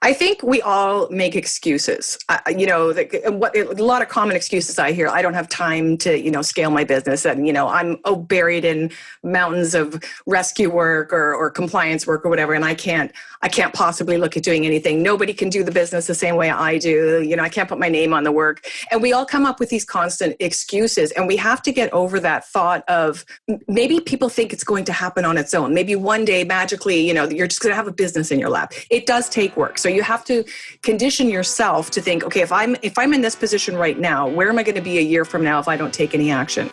I think we all make excuses. A lot of common excuses I hear. I don't have time to, scale my business, and I'm buried in mountains of rescue work or compliance work or whatever, and I can't possibly look at doing anything. Nobody can do the business the same way I do. I can't put my name on the work, and we all come up with these constant excuses, and we have to get over that thought of maybe people think it's going to happen on its own. Maybe one day magically, you're just going to have a business in your lap. It does take work. So you have to condition yourself to think, okay, if I'm in this position right now, where am I going to be a year from now if I don't take any action?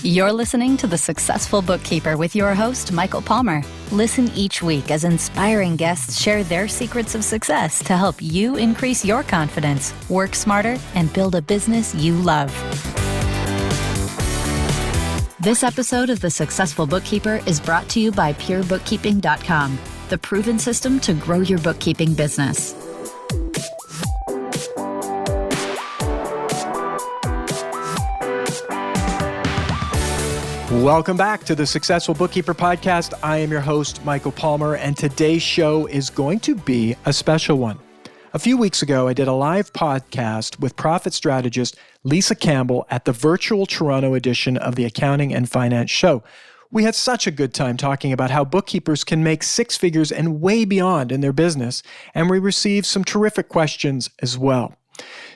You're listening to The Successful Bookkeeper with your host, Michael Palmer. Listen each week as inspiring guests share their secrets of success to help you increase your confidence, work smarter, and build a business you love. This episode of The Successful Bookkeeper is brought to you by PureBookkeeping.com, the proven system to grow your bookkeeping business. Welcome back to the Successful Bookkeeper Podcast. I am your host, Michael Palmer, and today's show is going to be a special one. A few weeks ago, I did a live podcast with Profit Strategist Lisa Campbell at the virtual Toronto edition of the Accounting and Finance Show. We had such a good time talking about how bookkeepers can make six figures and way beyond in their business, and we received some terrific questions as well.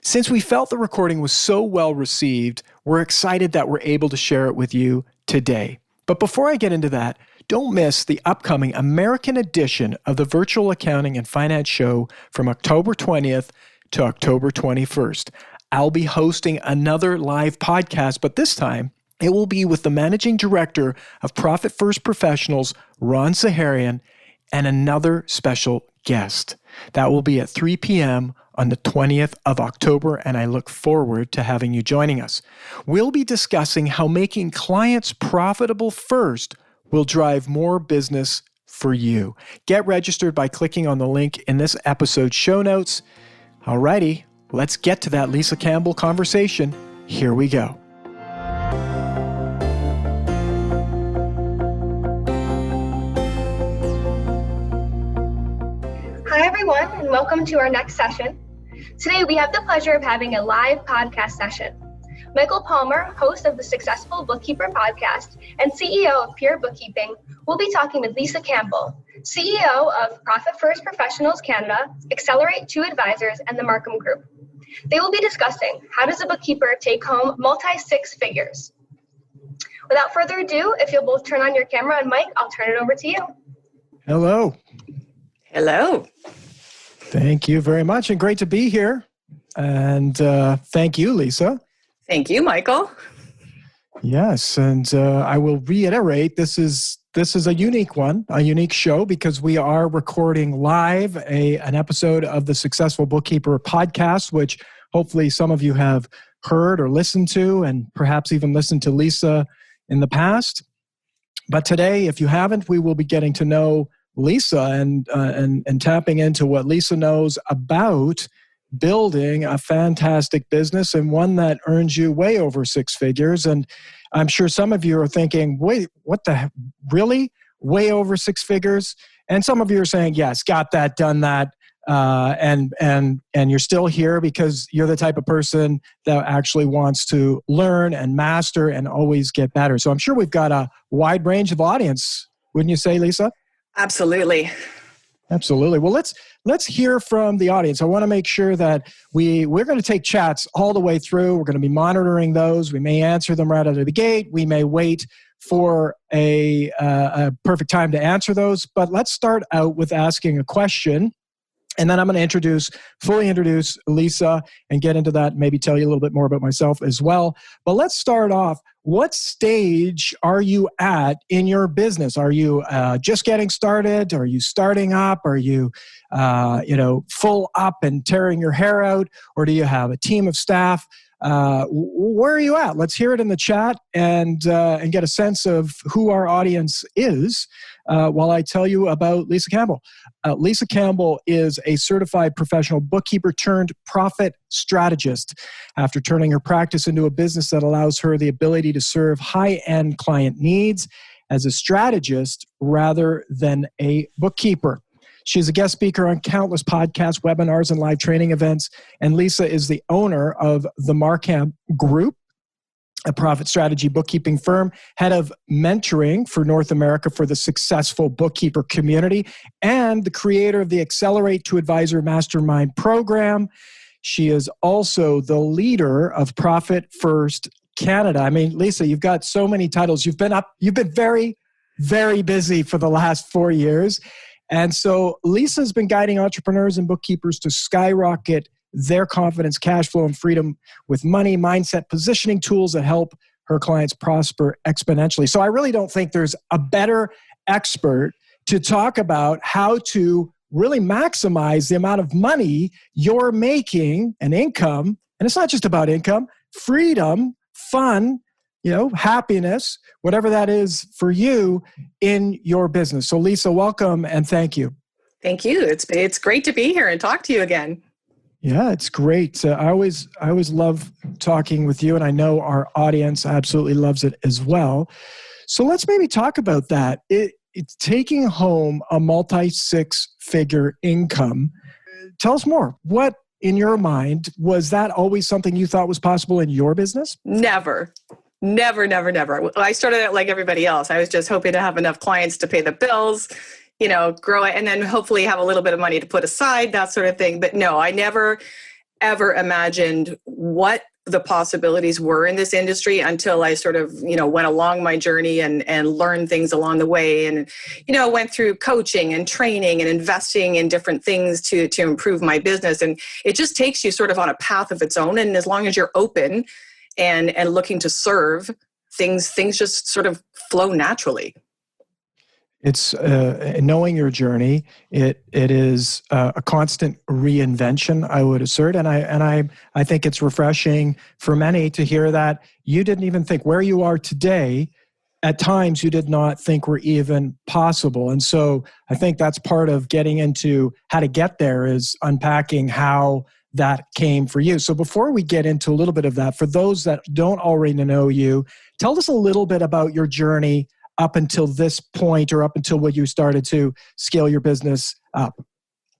Since we felt the recording was so well received, we're excited that we're able to share it with you today. But before I get into that, don't miss the upcoming American edition of the Virtual Accounting and Finance Show from October 20th to October 21st. I'll be hosting another live podcast, but this time it will be with the Managing Director of Profit First Professionals, Ron Zaharian, and another special guest. That will be at 3 p.m. on the 20th of October, and I look forward to having you joining us. We'll be discussing how making clients profitable first will drive more business for you. Get registered by clicking on the link in this episode's show notes. Alrighty, let's get to that Lisa Campbell conversation. Here we go. Hi, everyone, and welcome to our next session. Today, we have the pleasure of having a live podcast session. Michael Palmer, host of the Successful Bookkeeper podcast and CEO of Pure Bookkeeping, will be talking with Lisa Campbell, CEO of Profit First Professionals Canada, Accelerate 2 Advisors, and the Markham Group. They will be discussing how does a bookkeeper take home multi-six figures. Without further ado, if you'll both turn on your camera and mic, I'll turn it over to you. Hello. Hello. Thank you very much, and great to be here. And thank you, Lisa. Thank you, Michael. Yes, and I will reiterate, this is a unique one, a unique show, because we are recording live an episode of the Successful Bookkeeper podcast, which hopefully some of you have heard or listened to, and perhaps even listened to Lisa in the past. But today, if you haven't, we will be getting to know Lisa and tapping into what Lisa knows about building a fantastic business and one that earns you way over six figures. And I'm sure some of you are thinking, wait, what the heck? Really? Way over six figures? And some of you are saying, yes, got that, done that. And you're still here because you're the type of person that actually wants to learn and master and always get better. So I'm sure we've got a wide range of audience. Wouldn't you say, Lisa? Absolutely. Absolutely. Well, let's hear from the audience. I want to make sure that we're going to take chats all the way through. We're going to be monitoring those. We may answer them right out of the gate. We may wait for a perfect time to answer those. But let's start out with asking a question. And then I'm going to fully introduce Lisa and get into that, maybe tell you a little bit more about myself as well. But let's start off. What stage are you at in your business? Are you just getting started? Are you starting up? Are you, full up and tearing your hair out? Or do you have a team of staff? Where are you at? Let's hear it in the chat and get a sense of who our audience is while I tell you about Lisa Campbell. Lisa Campbell is a certified professional bookkeeper turned profit strategist. After turning her practice into a business that allows her the ability to serve high-end client needs as a strategist rather than a bookkeeper. She's a guest speaker on countless podcasts, webinars, and live training events. And Lisa is the owner of the Markham Group, a profit strategy bookkeeping firm, head of mentoring for North America for the successful bookkeeper community, and the creator of the Accelerate to Advisor Mastermind Program. She is also the leader of Profit First Canada. I mean, Lisa, you've got so many titles. You've been very, very busy for the last 4 years. And so Lisa's been guiding entrepreneurs and bookkeepers to skyrocket their confidence, cash flow, and freedom with money, mindset, positioning tools that help her clients prosper exponentially. So I really don't think there's a better expert to talk about how to really maximize the amount of money you're making and income. And it's not just about income, freedom, fun, happiness, whatever that is for you in your business. So Lisa, welcome and thank you. Thank you. It's great to be here and talk to you again. Yeah, it's great. I always love talking with you, and I know our audience absolutely loves it as well. So let's maybe talk about that. It's taking home a multi-six-figure income. Tell us more. What, in your mind, was that always something you thought was possible in your business? Never. I started out like everybody else. I was just hoping to have enough clients to pay the bills, grow it, and then hopefully have a little bit of money to put aside, that sort of thing. But no, I never, ever imagined what the possibilities were in this industry until I sort of, went along my journey and learned things along the way and, went through coaching and training and investing in different things to improve my business. And it just takes you sort of on a path of its own. And as long as you're open and looking to serve, things just sort of flow naturally. It's knowing your journey. It is a constant reinvention, I would assert, and I think it's refreshing for many to hear that you didn't even think where you are today. At times, you did not think were even possible, and so I think that's part of getting into how to get there is unpacking how that came for you. So before we get into a little bit of that, for those that don't already know you, tell us a little bit about your journey up until this point or up until when you started to scale your business up.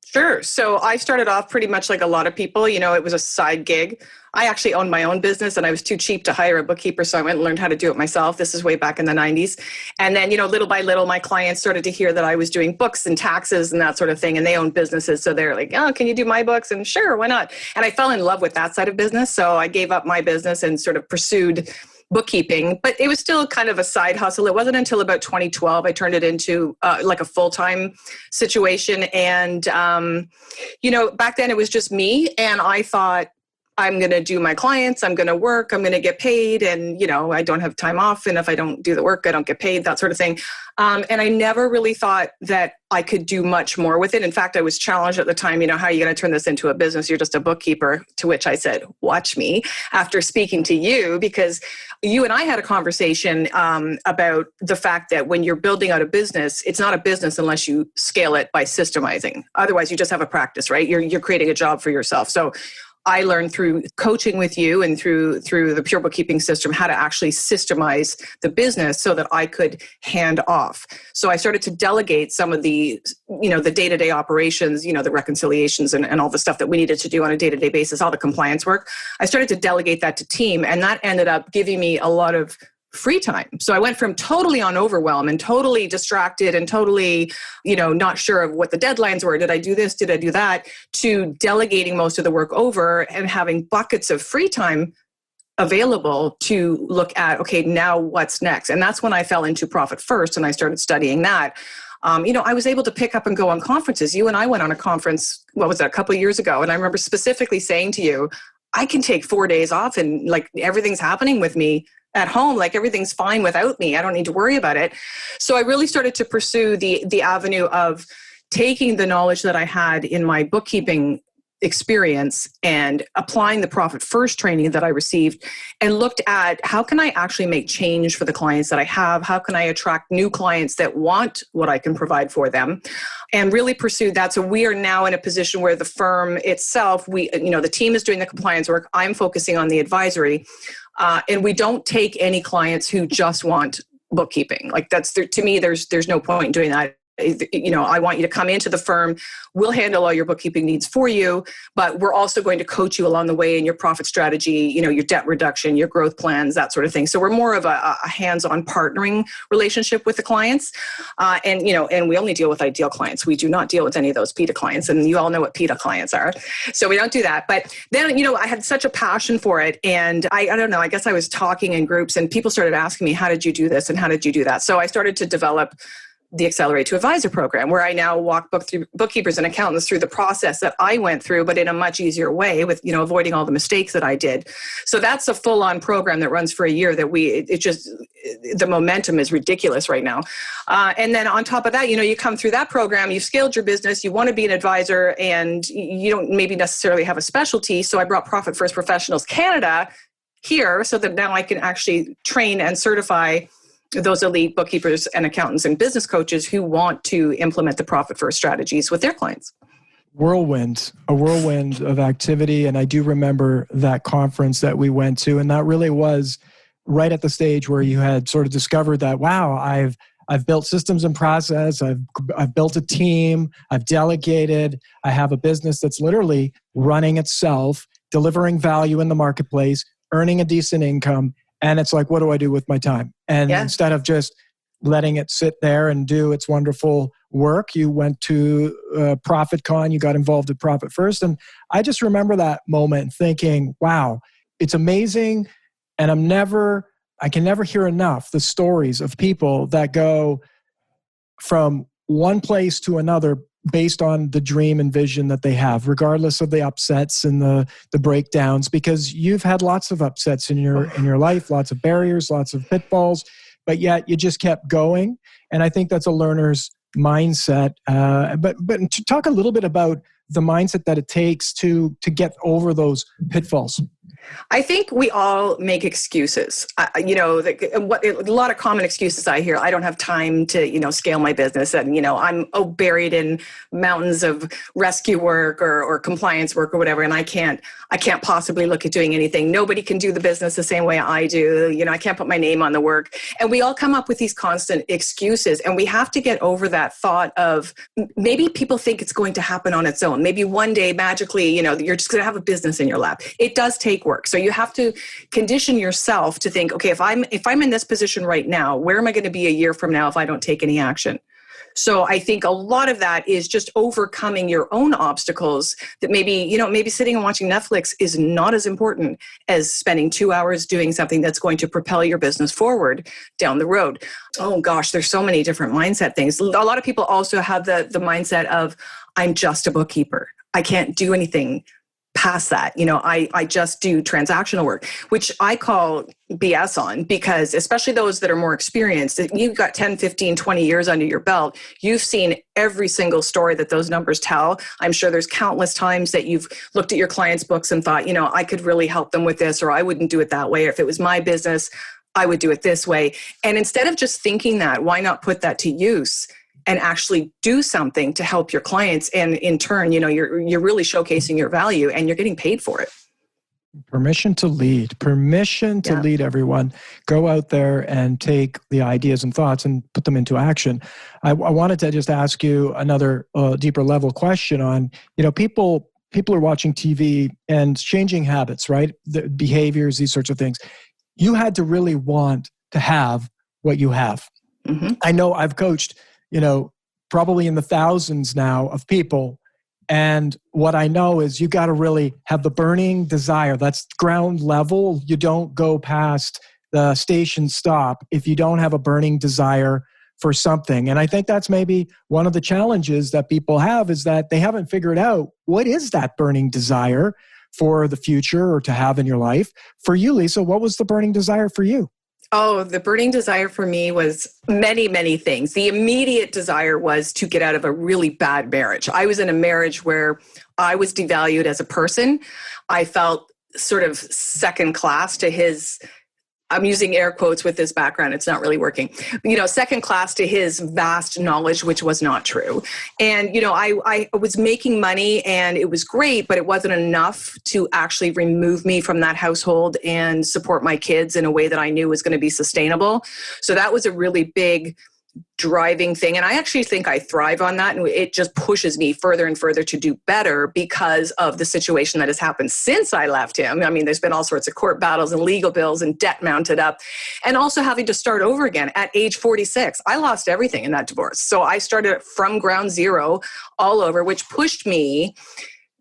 Sure. So I started off pretty much like a lot of people. It was a side gig. I actually owned my own business and I was too cheap to hire a bookkeeper. So I went and learned how to do it myself. This is way back in the 90s. And then, little by little, my clients started to hear that I was doing books and taxes and that sort of thing. And they own businesses. So they're like, oh, can you do my books? And sure, why not? And I fell in love with that side of business. So I gave up my business and sort of pursued bookkeeping, but it was still kind of a side hustle. It wasn't until about 2012 I turned it into like a full-time situation. And, back then it was just me. And I thought, I'm going to do my clients, I'm going to work, I'm going to get paid. And, I don't have time off. And if I don't do the work, I don't get paid, that sort of thing. And I never really thought that I could do much more with it. In fact, I was challenged at the time, how are you going to turn this into a business? You're just a bookkeeper. To which I said, watch me, after speaking to you, because you and I had a conversation about the fact that when you're building out a business, it's not a business unless you scale it by systemizing. Otherwise, you just have a practice, right? You're creating a job for yourself. So I learned through coaching with you and through the Pure Bookkeeping system how to actually systemize the business so that I could hand off. So I started to delegate some of the, the day-to-day operations, the reconciliations and all the stuff that we needed to do on a day-to-day basis, all the compliance work. I started to delegate that to team, and that ended up giving me a lot of free time. So I went from totally on overwhelm and totally distracted and totally, not sure of what the deadlines were. Did I do this? Did I do that? To delegating most of the work over and having buckets of free time available to look at, okay, now what's next? And that's when I fell into Profit First and I started studying that. I was able to pick up and go on conferences. You and I went on a conference, what was that, a couple of years ago? And I remember specifically saying to you, I can take 4 days off and like everything's happening with me at home, like everything's fine without me. I don't need to worry about it. So I really started to pursue the avenue of taking the knowledge that I had in my bookkeeping experience and applying the Profit First training that I received and looked at how can I actually make change for the clients that I have? How can I attract new clients that want what I can provide for them? And really pursue that. So we are now in a position where the firm itself, the team is doing the compliance work. I'm focusing on the advisory. And we don't take any clients who just want bookkeeping. Like to me, there's no point in doing that. I want you to come into the firm. We'll handle all your bookkeeping needs for you, but we're also going to coach you along the way in your profit strategy, your debt reduction, your growth plans, that sort of thing. So we're more of a hands-on partnering relationship with the clients. And we only deal with ideal clients. We do not deal with any of those PETA clients. And you all know what PETA clients are. So we don't do that. But then, I had such a passion for it. And I don't know, I guess I was talking in groups and people started asking me, how did you do this? And how did you do that? So I started to develop the Accelerate to Advisor program, where I now walk bookkeepers and accountants through the process that I went through, but in a much easier way with, avoiding all the mistakes that I did. So that's a full-on program that runs for a year that the momentum is ridiculous right now. And then on top of that, you come through that program, you've scaled your business, you want to be an advisor, and you don't maybe necessarily have a specialty. So I brought Profit First Professionals Canada here so that now I can actually train and certify those elite bookkeepers and accountants and business coaches who want to implement the Profit First strategies with their clients. A whirlwind of activity. And I do remember that conference that we went to, and that really was right at the stage where you had sort of discovered that, wow, I've built systems and process, I've built a team, I've delegated, I have a business that's literally running itself, delivering value in the marketplace, earning a decent income. And it's like, what do I do with my time? And instead of just letting it sit there and do its wonderful work, you went to ProfitCon, you got involved at Profit First. And I just remember that moment thinking, wow, it's amazing. And I can never hear enough the stories of people that go from one place to another based on the dream and vision that they have, regardless of the upsets and the breakdowns, because you've had lots of upsets in your life, lots of barriers, lots of pitfalls, but yet you just kept going. And I think that's a learner's mindset. But to talk a little bit about the mindset that it takes to get over those pitfalls. I think we all make excuses. A lot of common excuses I hear. I don't have time to, scale my business, and I'm buried in mountains of rescue work or compliance work or whatever, and I can't possibly look at doing anything. Nobody can do the business the same way I do. I can't put my name on the work, and we all come up with these constant excuses, and we have to get over that thought of maybe people think it's going to happen on its own. Maybe one day magically, you're just going to have a business in your lap. It does take work. So you have to condition yourself to think, okay, if I'm in this position right now, where am I going to be a year from now if I don't take any action? So I think a lot of that is just overcoming your own obstacles that maybe sitting and watching Netflix is not as important as spending 2 hours doing something that's going to propel your business forward down the road. Oh gosh, there's so many different mindset things. A lot of people also have the mindset of, I'm just a bookkeeper. I can't do anything past that. I just do transactional work, which I call BS on, because especially those that are more experienced, you've got 10, 15, 20 years under your belt. You've seen every single story that those numbers tell. I'm sure there's countless times that you've looked at your clients' books and thought, I could really help them with this, or I wouldn't do it that way. Or if it was my business, I would do it this way. And instead of just thinking that, why not put that to use and actually do something to help your clients? And in turn, you're really showcasing your value and you're getting paid for it. Permission to lead, lead everyone. Go out there and take the ideas and thoughts and put them into action. I wanted to just ask you another deeper level question on, people are watching TV and changing habits, right? The behaviors, these sorts of things. You had to really want to have what you have. Mm-hmm. I know I've coached probably in the thousands now of people. And what I know is you got to really have the burning desire. That's ground level. You don't go past the station stop if you don't have a burning desire for something. And I think that's maybe one of the challenges that people have, is that they haven't figured out what is that burning desire for the future or to have in your life. For you, Lisa, what was the burning desire for you? Oh, the burning desire for me was many, many things. The immediate desire was to get out of a really bad marriage. I was in a marriage where I was devalued as a person. I felt sort of second class to his, I'm using air quotes with this background. It's not really working. Second class to his vast knowledge, which was not true. And, I was making money and it was great, but it wasn't enough to actually remove me from that household and support my kids in a way that I knew was going to be sustainable. So that was a really big driving thing. And I actually think I thrive on that. And it just pushes me further and further to do better because of the situation that has happened since I left him. I mean, there's been all sorts of court battles and legal bills and debt mounted up, and also having to start over again at age 46. I lost everything in that divorce. So I started from ground zero all over, which pushed me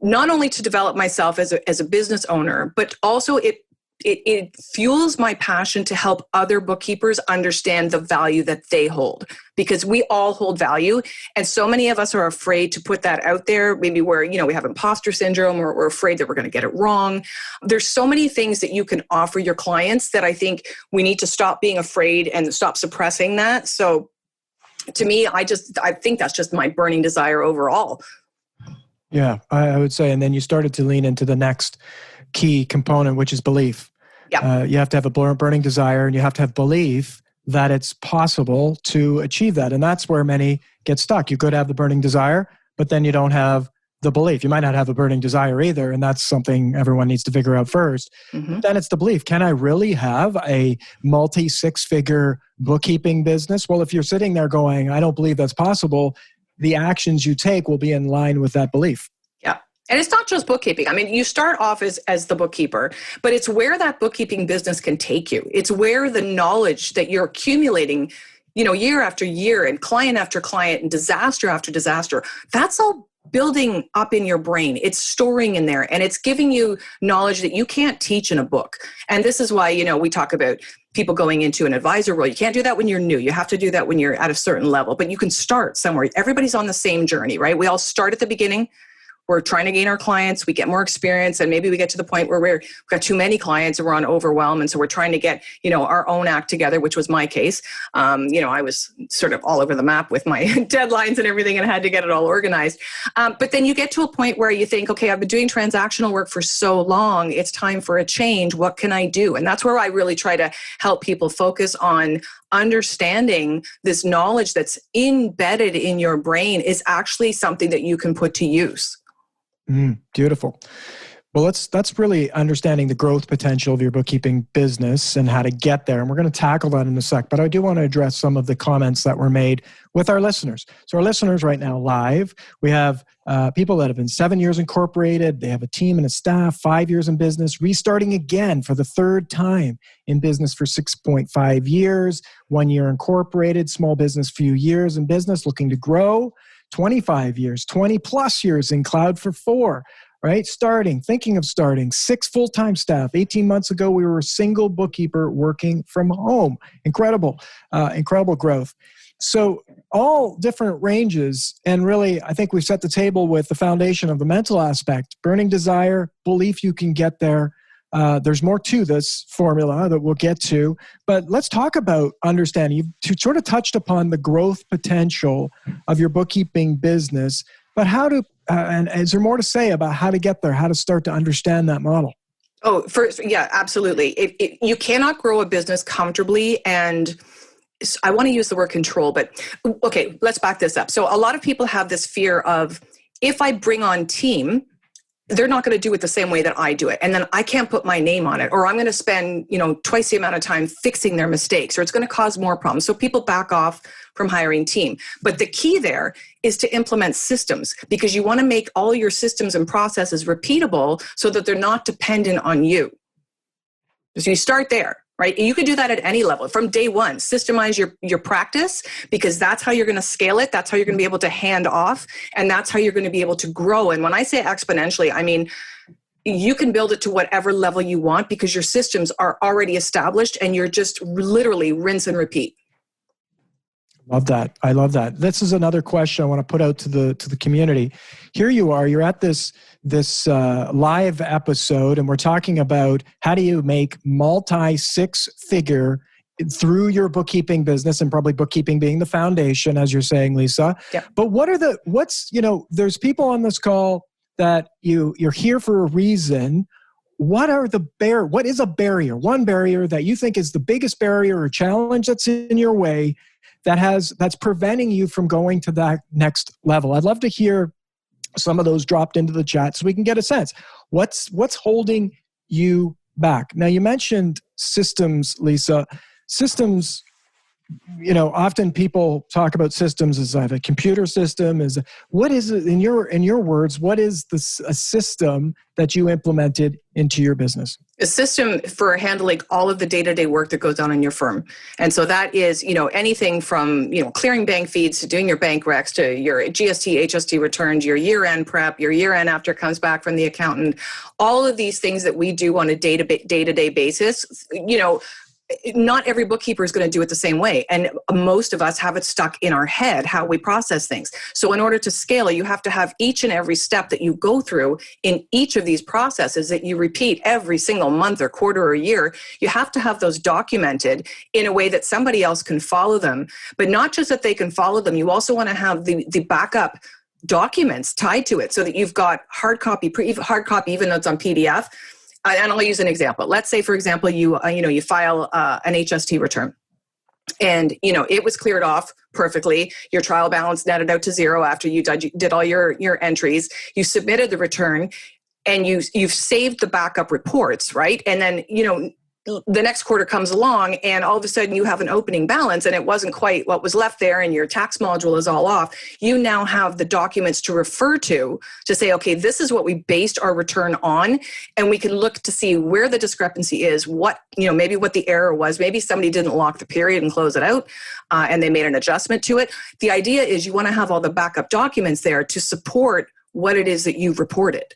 not only to develop myself as a business owner, but also it fuels my passion to help other bookkeepers understand the value that they hold, because we all hold value. And so many of us are afraid to put that out there. Maybe we have imposter syndrome, or we're afraid that we're going to get it wrong. There's so many things that you can offer your clients that I think we need to stop being afraid and stop suppressing that. So to me, I think that's just my burning desire overall. Yeah, I would say. And then you started to lean into the next key component, which is belief. Yeah. You have to have a burning desire, and you have to have belief that it's possible to achieve that. And that's where many get stuck. You could have the burning desire, but then you don't have the belief. You might not have a burning desire either, and that's something everyone needs to figure out first. Mm-hmm. Then it's the belief. Can I really have a multi-six-figure bookkeeping business? Well, if you're sitting there going, I don't believe that's possible, the actions you take will be in line with that belief. Yeah. And it's not just bookkeeping. I mean, you start off as the bookkeeper, but it's where that bookkeeping business can take you. It's where the knowledge that you're accumulating, year after year, and client after client, and disaster after disaster, that's all building up in your brain. It's storing in there, and it's giving you knowledge that you can't teach in a book. And this is why, we talk about people going into an advisor role. You can't do that when you're new. You have to do that when you're at a certain level, but you can start somewhere. Everybody's on the same journey, right? We all start at the beginning. We're trying to gain our clients. We get more experience, and maybe we get to the point where we've got too many clients and we're on overwhelm. And so we're trying to get, our own act together, which was my case. I was sort of all over the map with my deadlines and everything, and had to get it all organized. But then you get to a point where you think, okay, I've been doing transactional work for so long. It's time for a change. What can I do? And that's where I really try to help people focus on understanding this knowledge that's embedded in your brain is actually something that you can put to use. Beautiful. Well, that's really understanding the growth potential of your bookkeeping business and how to get there. And we're going to tackle that in a sec. But I do want to address some of the comments that were made with our listeners. So our listeners right now live, we have people that have been 7 years incorporated. They have a team and a staff, 5 years in business, restarting again for the third time in business for 6.5 years, 1 year incorporated, small business, few years in business, looking to grow. 25 years, 20 plus years in cloud for 4, right? Thinking of starting, 6 full-time staff. 18 months ago, we were a single bookkeeper working from home. Incredible growth. So all different ranges. And really, I think we've set the table with the foundation of the mental aspect, burning desire, belief you can get there. There's more to this formula that we'll get to, but let's talk about understanding. You sort of touched upon the growth potential of your bookkeeping business, but and is there more to say about how to get there, how to start to understand that model? Oh, first, yeah, absolutely. You cannot grow a business comfortably, and I want to use the word control, but okay, let's back this up. So a lot of people have this fear of, if I bring on team, they're not going to do it the same way that I do it. And then I can't put my name on it, or I'm going to spend, twice the amount of time fixing their mistakes, or it's going to cause more problems. So people back off from hiring team. But the key there is to implement systems, because you want to make all your systems and processes repeatable so that they're not dependent on you. So you start there. Right? You can do that at any level. From day one, systemize your practice, because that's how you're going to scale it. That's how you're going to be able to hand off. And that's how you're going to be able to grow. And when I say exponentially, I mean, you can build it to whatever level you want, because your systems are already established and you're just literally rinse and repeat. Love that. I love that. This is another question I want to put out to the community. Here you are. You're at this live episode, and we're talking about how do you make multi-six-figure through your bookkeeping business, and probably bookkeeping being the foundation, as you're saying, Lisa. Yeah. But there's people on this call that you're here for a reason. What is a barrier? One barrier that you think is the biggest barrier or challenge that's in your way that's preventing you from going to that next level? I'd love to hear some of those dropped into the chat so we can get a sense. What's holding you back? Now, you mentioned systems, Lisa. Systems, often people talk about systems as a computer system. What is it in your words? What is a system that you implemented into your business? A system for handling all of the day-to-day work that goes on in your firm. And so that is, anything from, clearing bank feeds to doing your bank recs to your GST, HST returns, your year-end prep, your year-end after it comes back from the accountant, all of these things that we do on a day-to-day basis, not every bookkeeper is going to do it the same way. And most of us have it stuck in our head, how we process things. So in order to scale it, you have to have each and every step that you go through in each of these processes that you repeat every single month or quarter or year. You have to have those documented in a way that somebody else can follow them. But not just that they can follow them, you also want to have the backup documents tied to it so that you've got hard copy, even though it's on PDF. And I'll use an example. Let's say, for example, you file an HST return, and it was cleared off perfectly. Your trial balance netted out to zero after you did all your entries. You submitted the return, and you've saved the backup reports, right? And then the next quarter comes along, and all of a sudden you have an opening balance, and it wasn't quite what was left there, and your tax module is all off. You now have the documents to refer to say, okay, this is what we based our return on, and we can look to see where the discrepancy is, maybe what the error was. Maybe somebody didn't lock the period and close it out, and they made an adjustment to it. The idea is you want to have all the backup documents there to support what it is that you've reported.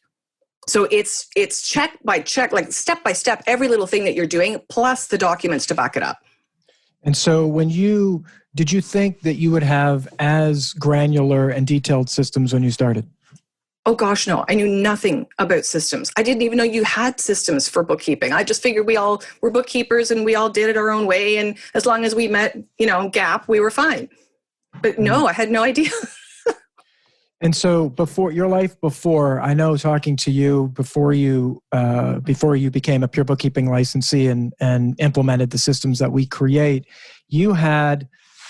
So it's check by check, like step by step, every little thing that you're doing, plus the documents to back it up. And so did you think that you would have as granular and detailed systems when you started? Oh gosh, no. I knew nothing about systems. I didn't even know you had systems for bookkeeping. I just figured we all were bookkeepers and we all did it our own way. And as long as we met, GAAP, we were fine. But no, I had no idea. And so I know talking to you before you became a pure bookkeeping licensee and implemented the systems that we create, your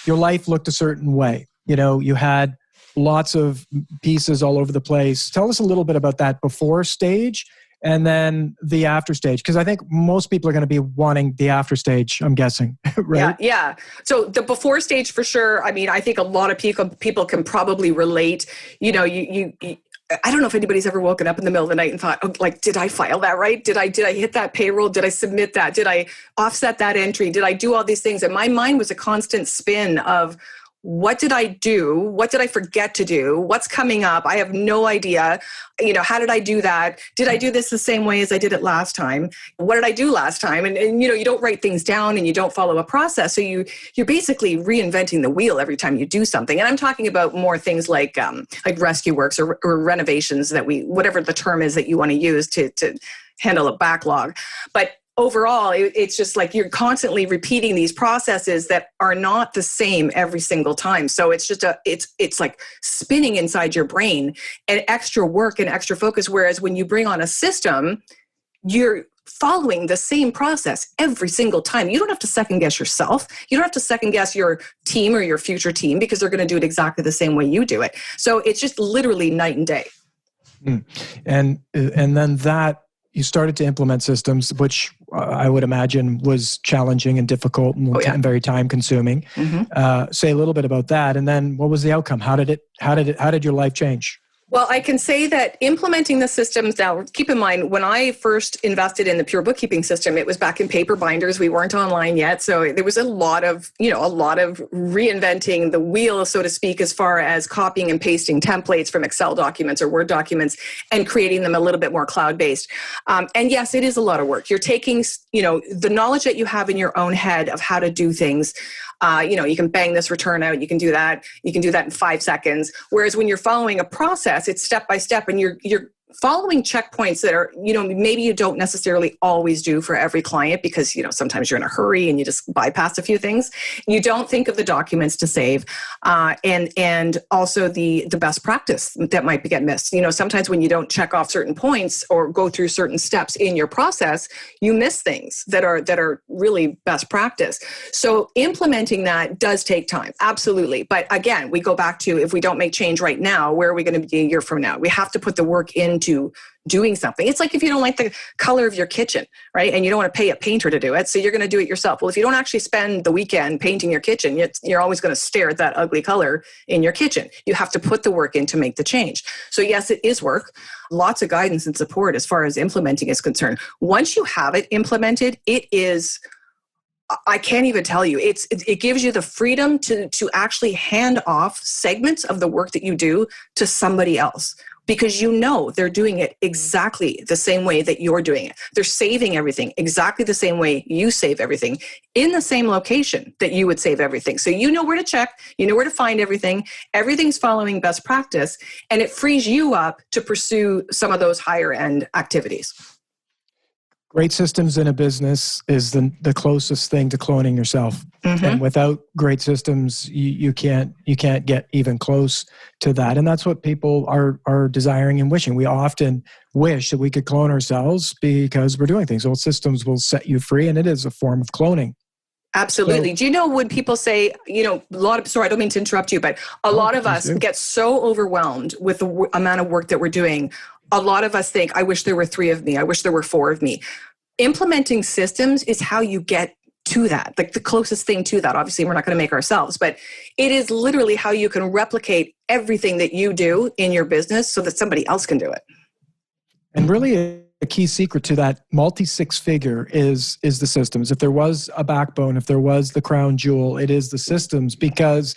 life looked a certain way. You had lots of pieces all over the place. Tell us a little bit about that before stage and then the after stage, because I think most people are going to be wanting the after stage, I'm guessing, right? Yeah. So the before stage for sure. I mean, I think a lot of people can probably relate. I don't know if anybody's ever woken up in the middle of the night and thought, did I file that right? Did I hit that payroll? Did I submit that? Did I offset that entry? Did I do all these things? And my mind was a constant spin of, what did I do? What did I forget to do? What's coming up? I have no idea. How did I do that? Did I do this the same way as I did it last time? What did I do last time? And you don't write things down and you don't follow a process. So you're basically reinventing the wheel every time you do something. And I'm talking about more things like rescue works or renovations whatever the term is that you want to use to handle a backlog. But overall, it's just like you're constantly repeating these processes that are not the same every single time. So it's just it's like spinning inside your brain and extra work and extra focus. Whereas when you bring on a system, you're following the same process every single time. You don't have to second guess yourself. You don't have to second guess your team or your future team because they're going to do it exactly the same way you do it. So it's just literally night and day. And then that you started to implement systems, which I would imagine was challenging and difficult and very time consuming. Mm-hmm. Say a little bit about that. And then what was the outcome? How did your life change? Well, I can say that implementing the systems now, keep in mind, when I first invested in the pure bookkeeping system, it was back in paper binders. We weren't online yet. So there was a lot of reinventing the wheel, so to speak, as far as copying and pasting templates from Excel documents or Word documents and creating them a little bit more cloud-based. And yes, it is a lot of work. You're taking, the knowledge that you have in your own head of how to do things. You can bang this return out. You can do that. You can do that in 5 seconds. Whereas when you're following a process, it's step by step, and you're following checkpoints that are, maybe you don't necessarily always do for every client because, sometimes you're in a hurry and you just bypass a few things. You don't think of the documents to save and also the best practice that might get missed. Sometimes when you don't check off certain points or go through certain steps in your process, you miss things that are really best practice. So implementing that does take time. Absolutely. But again, we go back to, if we don't make change right now, where are we going to be a year from now? We have to put the work into doing something. It's like if you don't like the color of your kitchen, right? And you don't want to pay a painter to do it, so you're going to do it yourself. Well, if you don't actually spend the weekend painting your kitchen, you're always going to stare at that ugly color in your kitchen. You have to put the work in to make the change. So yes, it is work. Lots of guidance and support as far as implementing is concerned. Once you have it implemented, it is, I can't even tell you, it gives you the freedom to actually hand off segments of the work that you do to somebody else, because they're doing it exactly the same way that you're doing it. They're saving everything exactly the same way you save everything, in the same location that you would save everything. So you know where to check, you know where to find everything, everything's following best practice, and it frees you up to pursue some of those higher end activities. Great systems in a business is the closest thing to cloning yourself. Mm-hmm. And without great systems, you can't get even close to that. And that's what people are desiring and wishing. We often wish that we could clone ourselves because we're doing things. Well, systems will set you free, and it is a form of cloning. Absolutely. Do you know when people say, sorry, I don't mean to interrupt you, but a lot of us get so overwhelmed with the amount of work that we're doing. A lot of us think, I wish there were 3 of me. I wish there were 4 of me. Implementing systems is how you get to that, like the closest thing to that. Obviously, we're not going to make ourselves, but it is literally how you can replicate everything that you do in your business so that somebody else can do it. And really a key secret to that multi-six-figure is the systems. If there was a backbone, if there was the crown jewel, it is the systems, because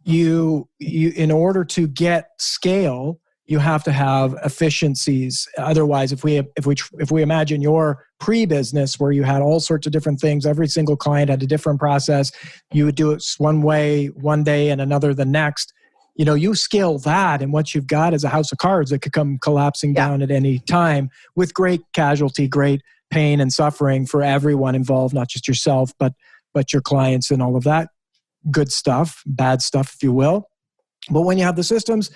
you in order to get scale, you have to have efficiencies. Otherwise, if we imagine your pre-business where you had all sorts of different things, every single client had a different process, you would do it one way one day and another the next. You scale that, and what you've got is a house of cards that could come collapsing down at any time, with great casualty, great pain and suffering for everyone involved, not just yourself, but your clients and all of that good stuff, bad stuff, if you will. But when you have the systems,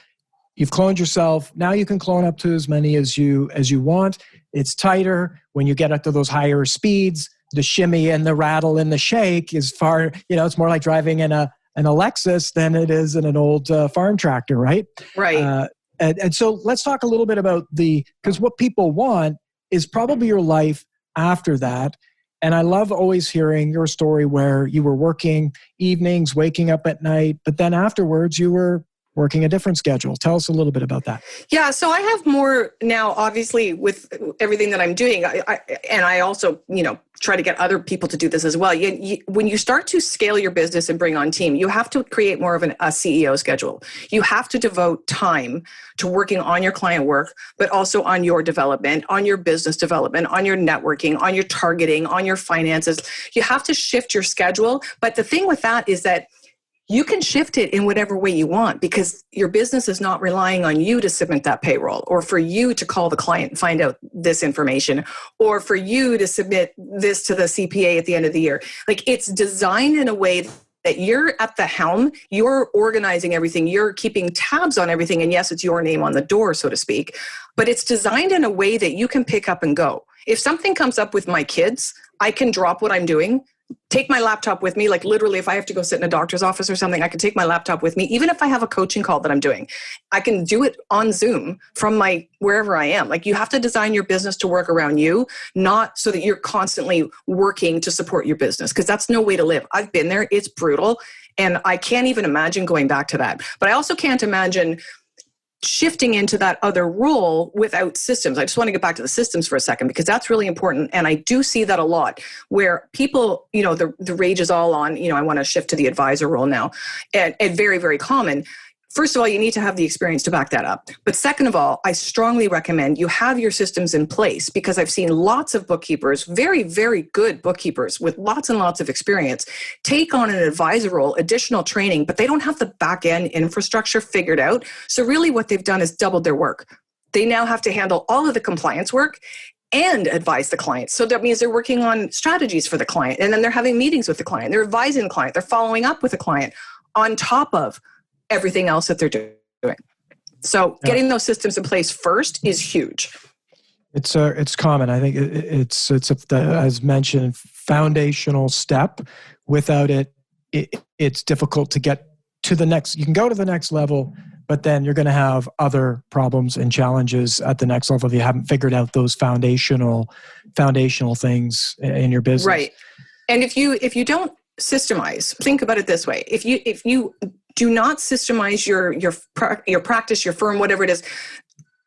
you've cloned yourself. Now you can clone up to as many as you want. It's tighter. When you get up to those higher speeds, the shimmy and the rattle and the shake is far, it's more like driving in an Lexus than it is in an old farm tractor, right? Right. And so let's talk a little bit about because what people want is probably your life after that. And I love always hearing your story where you were working evenings, waking up at night, but then afterwards you were working a different schedule. Tell us a little bit about that. Yeah, so I have more now, obviously, with everything that I'm doing. I also, try to get other people to do this as well. When you start to scale your business and bring on team, you have to create more of a CEO schedule. You have to devote time to working on your client work, but also on your development, on your business development, on your networking, on your targeting, on your finances. You have to shift your schedule. But the thing with that is that you can shift it in whatever way you want, because your business is not relying on you to submit that payroll, or for you to call the client and find out this information, or for you to submit this to the CPA at the end of the year. Like, it's designed in a way that you're at the helm, you're organizing everything, you're keeping tabs on everything. And yes, it's your name on the door, so to speak, but it's designed in a way that you can pick up and go. If something comes up with my kids, I can drop what I'm doing, take my laptop with me. Like, literally, if I have to go sit in a doctor's office or something, I can take my laptop with me. Even if I have a coaching call that I'm doing, I can do it on Zoom from wherever I am. Like, you have to design your business to work around you, not so that you're constantly working to support your business, because that's no way to live. I've been there. It's brutal. And I can't even imagine going back to that. But I also can't imagine shifting into that other role without systems. I just want to get back to the systems for a second, because that's really important. And I do see that a lot where people, the rage is all on, I want to shift to the advisor role now. And very, very common. First of all, you need to have the experience to back that up. But second of all, I strongly recommend you have your systems in place, because I've seen lots of bookkeepers, very, very good bookkeepers with lots and lots of experience, take on an advisor role, additional training, but they don't have the back end infrastructure figured out. So really what they've done is doubled their work. they now have to handle all of the compliance work and advise the client. So that means they're working on strategies for the client, and then they're having meetings with the client. They're advising the client. They're following up with the client on top of everything else that they're doing. So getting those systems in place first is huge. It's common. I think it's as mentioned, foundational step. Without it, it's difficult to get to the next. You can go to the next level, but then you're going to have other problems and challenges at the next level if you haven't figured out those foundational things in your business. Right. And if you don't systemize, think about it this way: if you do not systemize your practice, your firm, whatever it is,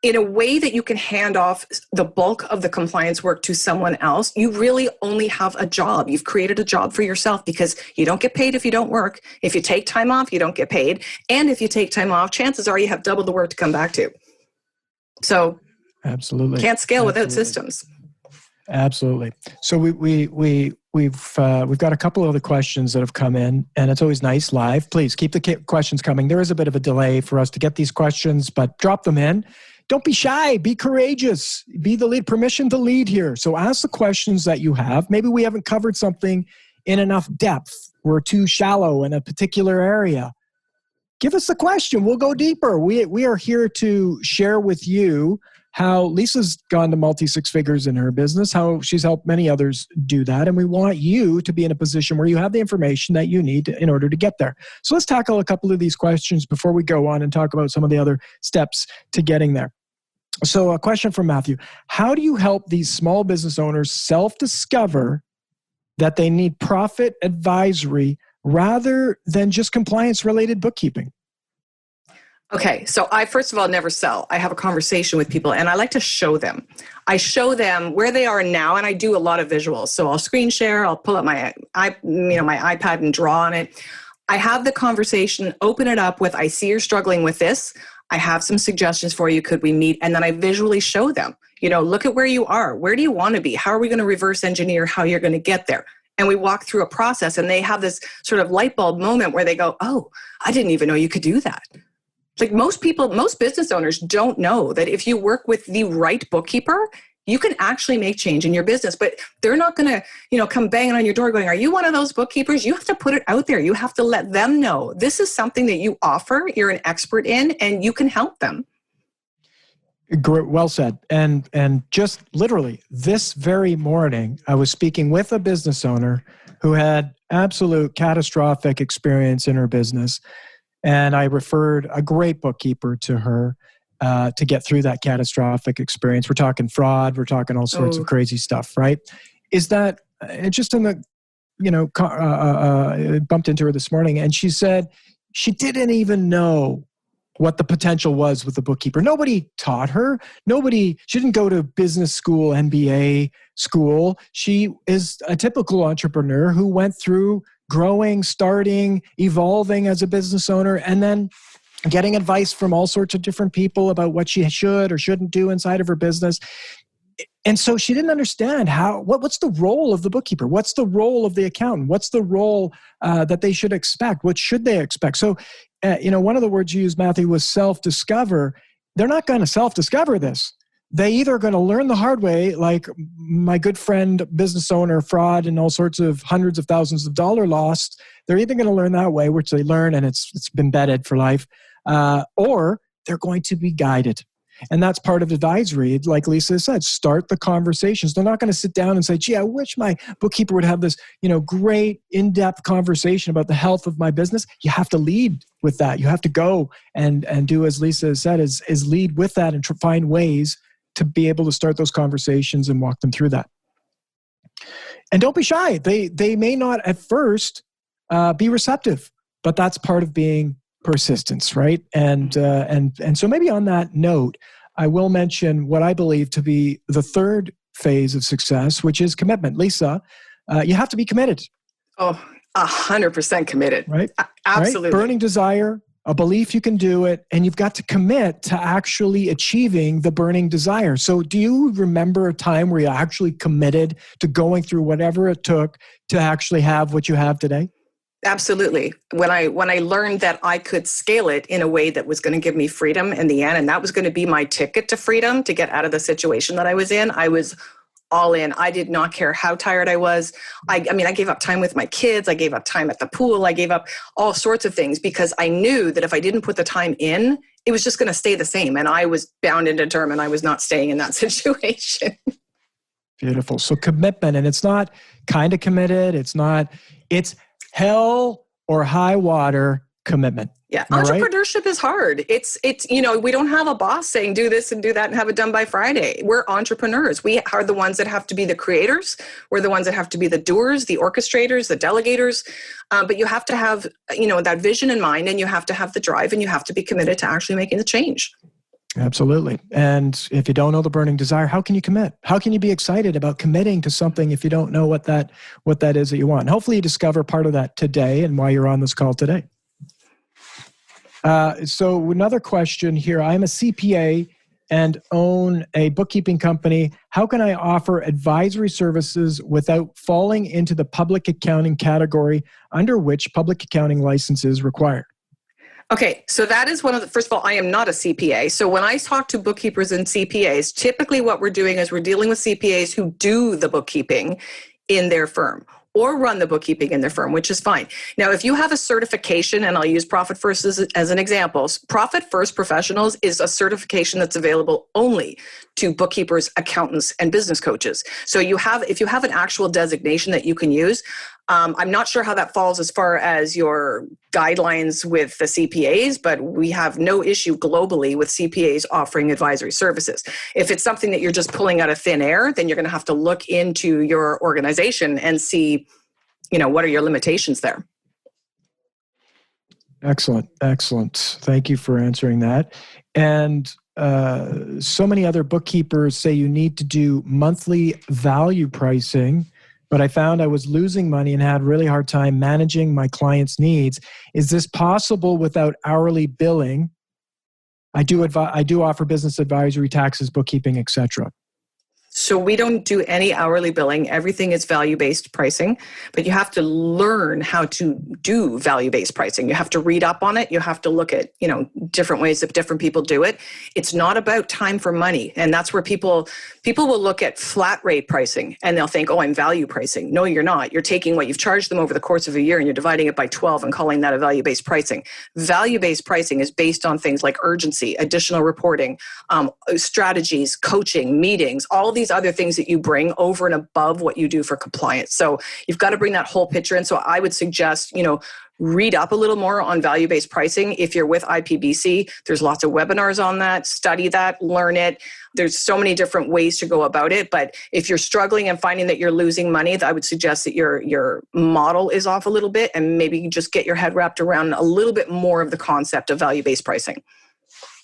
in a way that you can hand off the bulk of the compliance work to someone else, you really only have a job. You've created a job for yourself because you don't get paid if you don't work. If you take time off, you don't get paid. And if you take time off, chances are you have double the work to come back to. So absolutely, can't scale without systems. Absolutely. So we've got a couple of other questions that have come in, and it's always nice live. Please keep the questions coming. There is a bit of a delay for us to get these questions, but drop them in. Don't be shy. Be courageous. Be the lead. Permission to lead here. So ask the questions that you have. Maybe we haven't covered something in enough depth. We're too shallow in a particular area. Give us the question. We'll go deeper. We are here to share with you how Lisa's gone to multi-six figures in her business, how she's helped many others do that. And we want you to be in a position where you have the information that you need in order to get there. So let's tackle a couple of these questions before we go on and talk about some of the other steps to getting there. So a question from Matthew: how do you help these small business owners self-discover that they need profit advisory rather than just compliance-related bookkeeping? Okay, so I first of all never sell. I have a conversation with people, and I like to show them. I show them where they are now, and I do a lot of visuals. So I'll screen share. I'll pull up my iPad and draw on it. I have the conversation, open it up with, I see you're struggling with this. I have some suggestions for you. Could we meet? And then I visually show them, look at where you are. Where do you want to be? How are we going to reverse engineer how you're going to get there? And we walk through a process, and they have this sort of light bulb moment where they go, oh, I didn't even know you could do that. Like most business owners don't know that if you work with the right bookkeeper, you can actually make change in your business. But they're not going to, come banging on your door going, are you one of those bookkeepers? You have to put it out there. You have to let them know this is something that you offer, you're an expert in, and you can help them. Well said. And just literally this very morning, I was speaking with a business owner who had absolute catastrophic experience in her business. And I referred a great bookkeeper to her to get through that catastrophic experience. We're talking fraud. We're talking all sorts of crazy stuff, right? Is that just in the, bumped into her this morning, and she said she didn't even know what the potential was with the bookkeeper. Nobody taught her. She didn't go to business school, MBA school. She is a typical entrepreneur who went through growing, starting, evolving as a business owner, and then getting advice from all sorts of different people about what she should or shouldn't do inside of her business. And so she didn't understand what's the role of the bookkeeper? What's the role of the accountant? What's the role that they should expect? What should they expect? So, one of the words you used, Matthew, was self-discover. They're not going to self-discover this. They either are going to learn the hard way, like my good friend, business owner, fraud, and all sorts of hundreds of thousands of dollars lost. They're either going to learn that way, which they learn, and it's been embedded for life, or they're going to be guided. And that's part of advisory. Like Lisa said, start the conversations. They're not going to sit down and say, gee, I wish my bookkeeper would have this, great in-depth conversation about the health of my business. You have to lead with that. You have to go and do, as Lisa said, is lead with that and find ways to be able to start those conversations and walk them through that. And don't be shy. They may not at first be receptive, but that's part of being persistence, right? And so maybe on that note, I will mention what I believe to be the third phase of success, which is commitment. Lisa, you have to be committed. Oh, 100% committed. Right? Absolutely. Right? Burning desire, a belief you can do it, and you've got to commit to actually achieving the burning desire. So do you remember a time where you actually committed to going through whatever it took to actually have what you have today? Absolutely. When I learned that I could scale it in a way that was going to give me freedom in the end, and that was going to be my ticket to freedom to get out of the situation that I was in, I was all in. I did not care how tired I was. I gave up time with my kids. I gave up time at the pool. I gave up all sorts of things because I knew that if I didn't put the time in, it was just going to stay the same. And I was bound and determined I was not staying in that situation. Beautiful. So commitment, and it's not kind of committed. It's hell or high water commitment. Yeah. Entrepreneurship is hard. It's, we don't have a boss saying do this and do that and have it done by Friday. We're entrepreneurs. We are the ones that have to be the creators. We're the ones that have to be the doers, the orchestrators, the delegators. But you have to have, that vision in mind, and you have to have the drive, and you have to be committed to actually making the change. Absolutely. And if you don't know the burning desire, how can you commit? How can you be excited about committing to something if you don't know what that is that you want? And hopefully you discover part of that today and why you're on this call today. So another question here. I'm a CPA and own a bookkeeping company. How can I offer advisory services without falling into the public accounting category under which public accounting license is required? Okay, so that is first of all, I am not a CPA. So when I talk to bookkeepers and CPAs, typically what we're doing is we're dealing with CPAs who do the bookkeeping in their firm or run the bookkeeping in their firm, which is fine. Now, if you have a certification, and I'll use Profit First as an example, Profit First Professionals is a certification that's available only to bookkeepers, accountants, and business coaches. So if you have an actual designation that you can use, I'm not sure how that falls as far as your guidelines with the CPAs, but we have no issue globally with CPAs offering advisory services. If it's something that you're just pulling out of thin air, then you're going to have to look into your organization and see, what are your limitations there. Excellent. Thank you for answering that. And so many other bookkeepers say you need to do monthly value pricing, but I found I was losing money and had a really hard time managing my clients' needs. Is this possible without hourly billing? I do offer business advisory, taxes, bookkeeping, etc. So we don't do any hourly billing. Everything is value-based pricing, but you have to learn how to do value-based pricing. You have to read up on it. You have to look at, different ways that different people do it. It's not about time for money. And that's where people will look at flat rate pricing and they'll think, oh, I'm value pricing. No, you're not. You're taking what you've charged them over the course of a year and you're dividing it by 12 and calling that a value-based pricing. Value-based pricing is based on things like urgency, additional reporting, strategies, coaching, meetings, all these other things that you bring over and above what you do for compliance. So you've got to bring that whole picture in. So I would suggest, read up a little more on value-based pricing. If you're with IPBC, there's lots of webinars on that. Study that, learn it. There's so many different ways to go about it. But if you're struggling and finding that you're losing money, I would suggest that your model is off a little bit and maybe just get your head wrapped around a little bit more of the concept of value-based pricing.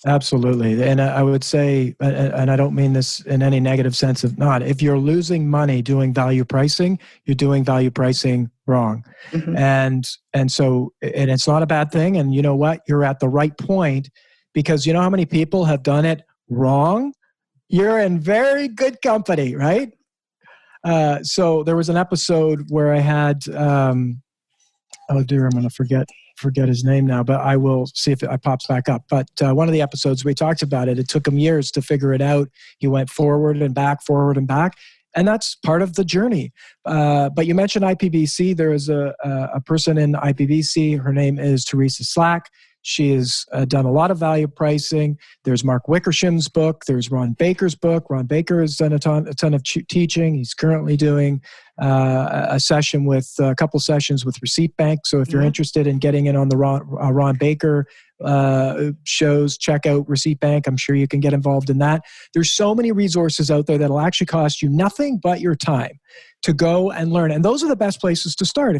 Absolutely. And I would say, and I don't mean this in any negative sense of not, if you're losing money doing value pricing, you're doing value pricing wrong. Mm-hmm. And so it's not a bad thing. And you know what? You're at the right point because you know how many people have done it wrong? You're in very good company, right? So there was an episode where I had, oh dear, I'm going to forget his name now, but I will see if it pops back up. But one of the episodes we talked about it. It took him years to figure it out. He went forward and back. And that's part of the journey. But you mentioned IPBC. There is a person in IPBC. Her name is Teresa Slack. She has done a lot of value pricing. There's Mark Wickersham's book. There's Ron Baker's book. Ron Baker has done a ton of teaching. He's currently doing a couple sessions with Receipt Bank. So if you're interested in getting in on the Ron Baker shows, check out Receipt Bank. I'm sure you can get involved in that. There's so many resources out there that'll actually cost you nothing but your time to go and learn. And those are the best places to start.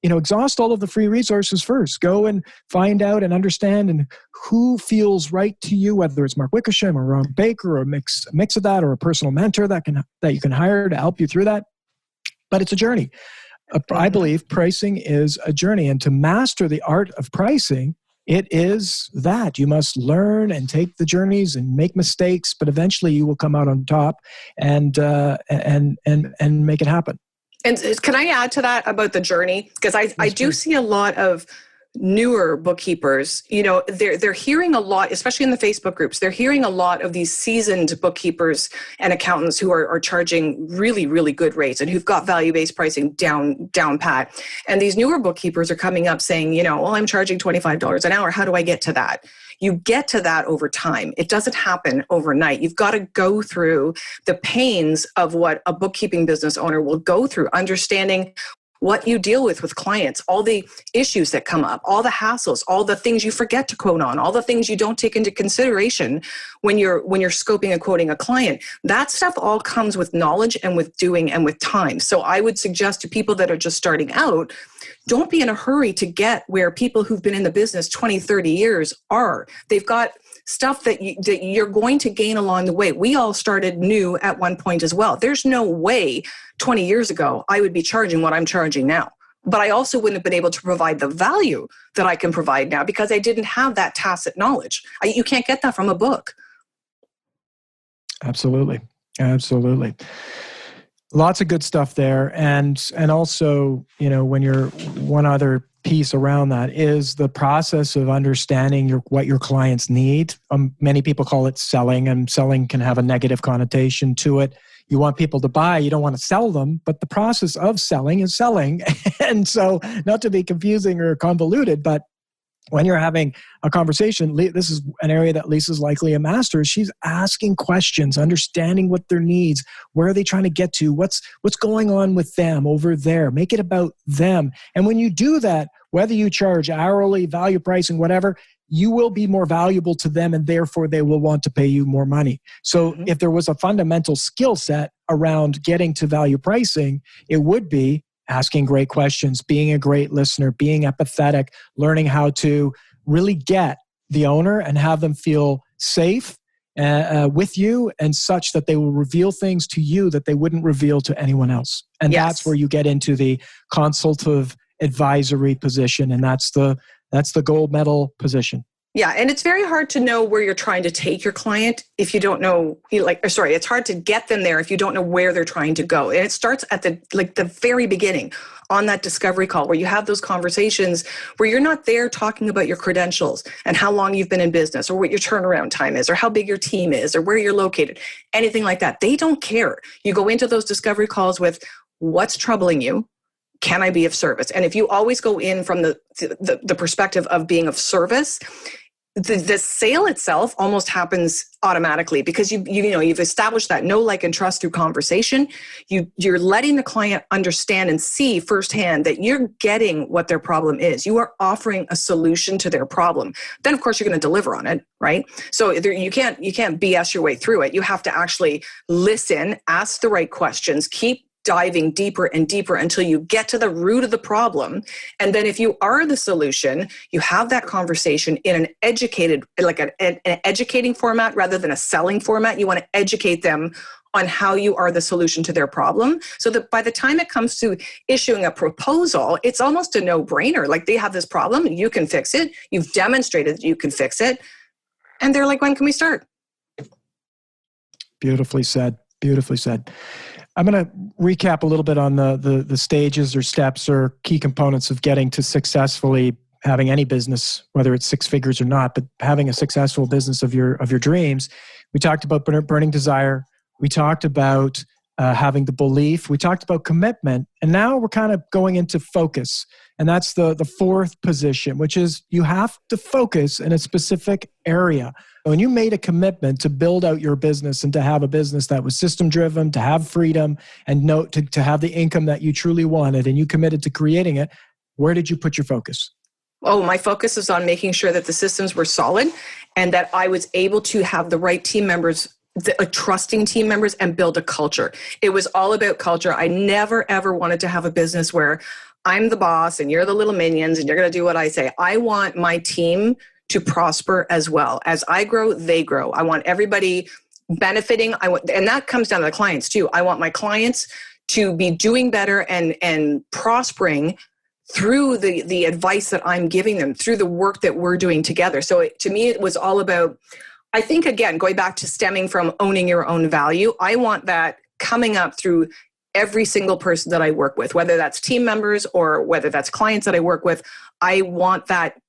Exhaust all of the free resources first. Go and find out and understand and who feels right to you, whether it's Mark Wickersham or Ron Baker or a mix of that or a personal mentor that you can hire to help you through that. But it's a journey. I believe pricing is a journey. And to master the art of pricing, it is that. You must learn and take the journeys and make mistakes, but eventually you will come out on top and make it happen. And can I add to that about the journey? Because I do see a lot of newer bookkeepers, they're hearing a lot, especially in the Facebook groups, they're hearing a lot of these seasoned bookkeepers and accountants who are charging really, really good rates and who've got value-based pricing down pat. And these newer bookkeepers are coming up saying, well, I'm charging $25 an hour. How do I get to that? You get to that over time. It doesn't happen overnight. You've got to go through the pains of what a bookkeeping business owner will go through, understanding what you deal with clients, all the issues that come up, all the hassles, all the things you forget to quote on, all the things you don't take into consideration when you're scoping and quoting a client. That stuff all comes with knowledge and with doing and with time. So I would suggest to people that are just starting out, don't be in a hurry to get where people who've been in the business 20, 30 years are. They've got stuff that you're going to gain along the way. We all started new at one point as well. There's no way 20 years ago I would be charging what I'm charging now. But I also wouldn't have been able to provide the value that I can provide now because I didn't have that tacit knowledge. You can't get that from a book. Absolutely. Absolutely. Lots of good stuff there. And also, when you're one other piece around that is the process of understanding what your clients need. Many people call it selling, and selling can have a negative connotation to it. You want people to buy, you don't want to sell them, but the process of selling is selling. And so, not to be confusing or convoluted, but when you're having a conversation, this is an area that Lisa's likely a master. She's asking questions, understanding what their needs, where are they trying to get to, what's going on with them over there. Make it about them. And when you do that, whether you charge hourly, value pricing, whatever, you will be more valuable to them and therefore they will want to pay you more money. So if there was a fundamental skill set around getting to value pricing, it would be asking great questions, being a great listener, being empathetic, learning how to really get the owner and have them feel safe with you and such that they will reveal things to you that they wouldn't reveal to anyone else. And that's where you get into the consultative advisory position. And that's the gold medal position. Yeah, and it's very hard to know where you're trying to take your client if you don't know, it's hard to get them there if you don't know where they're trying to go. And it starts at the very beginning on that discovery call where you have those conversations where you're not there talking about your credentials and how long you've been in business or what your turnaround time is or how big your team is or where you're located, anything like that. They don't care. You go into those discovery calls with what's troubling you. Can I be of service? And if you always go in from the perspective of being of service, the sale itself almost happens automatically because you've established that know, like, and trust through conversation. You're letting the client understand and see firsthand that you're getting what their problem is. You are offering a solution to their problem. Then, of course, you're going to deliver on it, right? So you can't BS your way through it. You have to actually listen, ask the right questions, keep diving deeper and deeper until you get to the root of the problem. And then if you are the solution, you have that conversation in an educated, like an educating format rather than a selling format. You want to educate them on how you are the solution to their problem so that by the time it comes to issuing a proposal, it's almost a no-brainer. Like, they have this problem, you can fix it. You've demonstrated that you can fix it. And they're like, when can we start? Beautifully said. Beautifully said. I'm going to recap a little bit on the stages or steps or key components of getting to successfully having any business, whether it's six figures or not, but having a successful business of your dreams. We talked about burning desire. We talked about having the belief. We talked about commitment. And now we're kind of going into focus. And that's the fourth position, which is you have to focus in a specific area. When you made a commitment to build out your business and to have a business that was system driven, to have freedom and to have the income that you truly wanted, and you committed to creating it, where did you put your focus? Oh, my focus is on making sure that the systems were solid and that I was able to have the right team members, trusting team members, and build a culture. It was all about culture. I never, ever wanted to have a business where I'm the boss and you're the little minions and you're going to do what I say. I want my team to prosper as well. As I grow, they grow. I want everybody benefiting. And that comes down to the clients too. I want my clients to be doing better and prospering through the advice that I'm giving them, through the work that we're doing together. So to me, it was all about, I think, again, going back to stemming from owning your own value. I want that coming up through every single person that I work with, whether that's team members or whether that's clients that I work with. I want that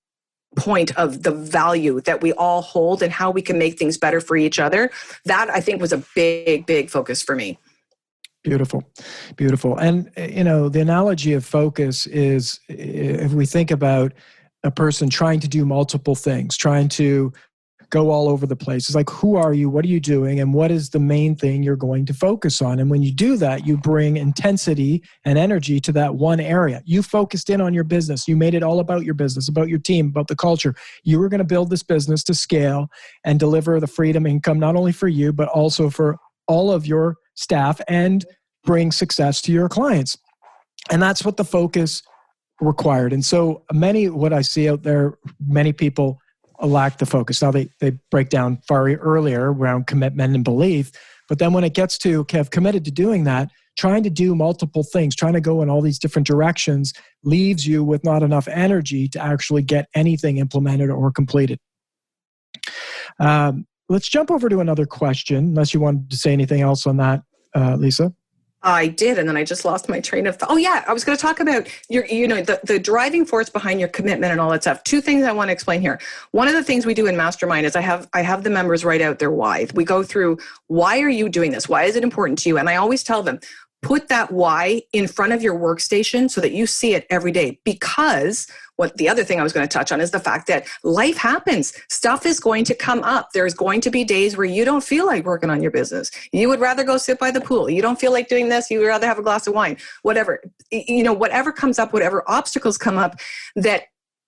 point of the value that we all hold and how we can make things better for each other. That I think was a big, big focus for me. Beautiful. Beautiful. And, the analogy of focus is, if we think about a person trying to do multiple things, trying to go all over the place, it's like, who are you? What are you doing? And what is the main thing you're going to focus on? And when you do that, you bring intensity and energy to that one area. You focused in on your business. You made it all about your business, about your team, about the culture. You were going to build this business to scale and deliver the freedom income, not only for you, but also for all of your staff, and bring success to your clients. And that's what the focus required. And so what I see out there, many people lack the focus. Now they break down far earlier around commitment and belief, but then when it gets to have committed to doing that, trying to do multiple things, trying to go in all these different directions, leaves you with not enough energy to actually get anything implemented or completed. Let's jump over to another question, unless you wanted to say anything else on that, Lisa. I did, and then I just lost my train of thought. Oh yeah, I was going to talk about the driving force behind your commitment and all that stuff. Two things I want to explain here. One of the things we do in Mastermind is I have the members write out their why. We go through, why are you doing this? Why is it important to you? And I always tell them, put that why in front of your workstation so that you see it every day. Because the other thing I was going to touch on is the fact that life happens. Stuff is going to come up. There's going to be days where you don't feel like working on your business. You would rather go sit by the pool. You don't feel like doing this. You would rather have a glass of wine, whatever. Whatever comes up, whatever obstacles come up that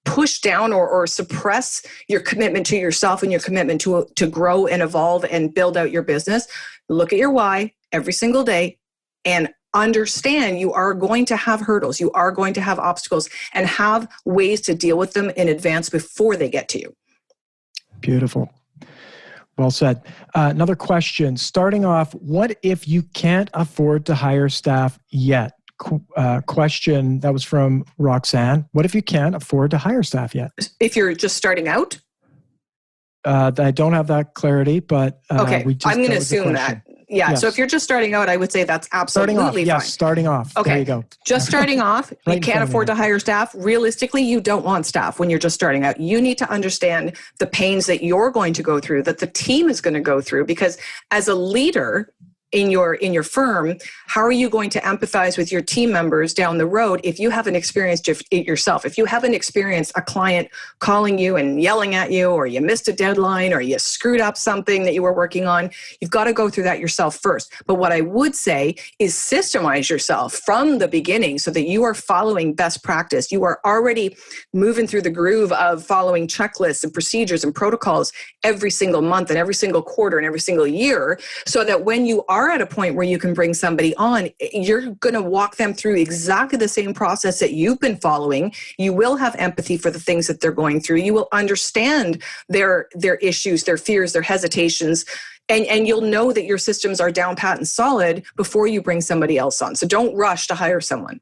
push down or suppress your commitment to yourself and your commitment to grow and evolve and build out your business. Look at your why every single day and understand you are going to have hurdles. You are going to have obstacles, and have ways to deal with them in advance before they get to you. Beautiful. Well said. Another question. Starting off, what if you can't afford to hire staff yet? Question that was from Roxanne. What if you can't afford to hire staff yet? If you're just starting out? I don't have that clarity, but okay. I'm going to assume that. Yeah. Yes. So if you're just starting out, I would say that's absolutely fine. Yes, starting off. Okay. There you go. Just starting off, Right you can't afford to hire staff. Realistically, you don't want staff when you're just starting out. You need to understand the pains that you're going to go through, that the team is going to go through, because as a leader in your firm, how are you going to empathize with your team members down the road if you haven't experienced it yourself? If you haven't experienced a client calling you and yelling at you, or you missed a deadline, or you screwed up something that you were working on, you've got to go through that yourself first. But what I would say is systemize yourself from the beginning so that you are following best practice. You are already moving through the groove of following checklists and procedures and protocols every single month and every single quarter and every single year, so that when you are at a point where you can bring somebody on, you're going to walk them through exactly the same process that you've been following. You will have empathy for the things that they're going through. You will understand their issues, their fears, their hesitations, and you'll know that your systems are down pat and solid before you bring somebody else on. So don't rush to hire someone.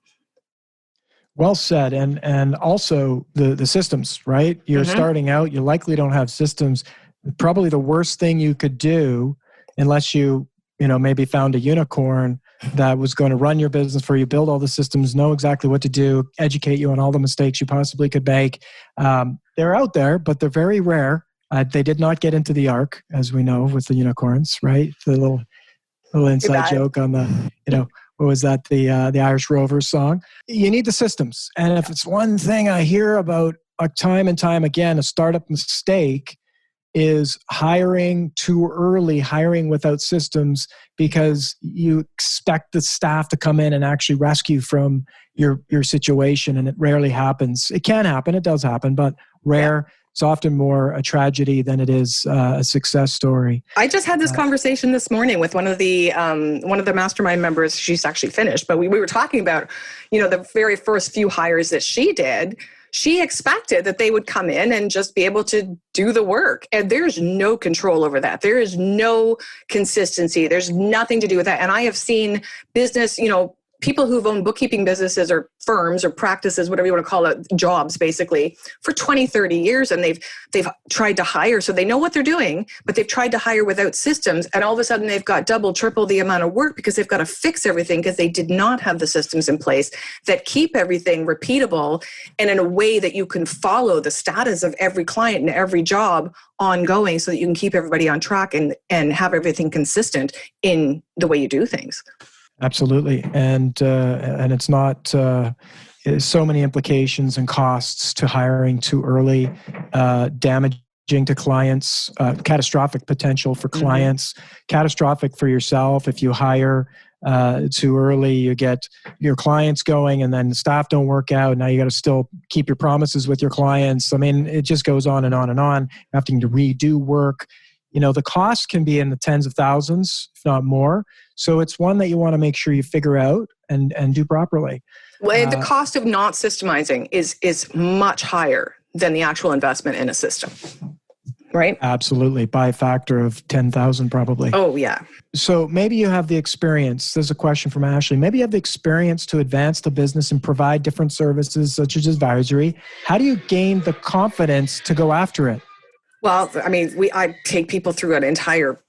Well said. And also the systems, right? You're starting out, you likely don't have systems. Probably the worst thing you could do, unless you maybe found a unicorn that was going to run your business for you, build all the systems, know exactly what to do, educate you on all the mistakes you possibly could make. They're out there, but they're very rare. They did not get into the ark, as we know, with the unicorns, right? The little inside joke on the, what was that? The Irish Rovers song. You need the systems. And if it's one thing I hear about time and time again, a startup mistake is hiring too early, hiring without systems, because you expect the staff to come in and actually rescue from your situation. And it rarely happens. It can happen. It does happen, but rare. Yeah. It's often more a tragedy than it is a success story. I just had this conversation this morning with one of the mastermind members. She's actually finished, but we were talking about, the very first few hires that she did. She expected that they would come in and just be able to do the work. And there's no control over that. There is no consistency. There's nothing to do with that. And I have seen business, people who've owned bookkeeping businesses or firms or practices, whatever you want to call it, jobs basically, for 20, 30 years, and they've tried to hire, so they know what they're doing, but they've tried to hire without systems, and all of a sudden they've got double, triple the amount of work because they've got to fix everything because they did not have the systems in place that keep everything repeatable and in a way that you can follow the status of every client and every job ongoing so that you can keep everybody on track and have everything consistent in the way you do things. Absolutely. And it's not so many implications and costs to hiring too early, damaging to clients, catastrophic potential for clients, catastrophic for yourself. If you hire too early, you get your clients going and then the staff don't work out. Now you got to still keep your promises with your clients. I mean, it just goes on and on and on, having to redo work. The cost can be in the tens of thousands, if not more. So it's one that you want to make sure you figure out and do properly. Well, the cost of not systemizing is much higher than the actual investment in a system, right? Absolutely. By a factor of 10,000 probably. Oh, yeah. So maybe you have the experience. There's a question from Ashley. Maybe you have the experience to advance the business and provide different services such as advisory. How do you gain the confidence to go after it? Well, I mean, I take people through an entire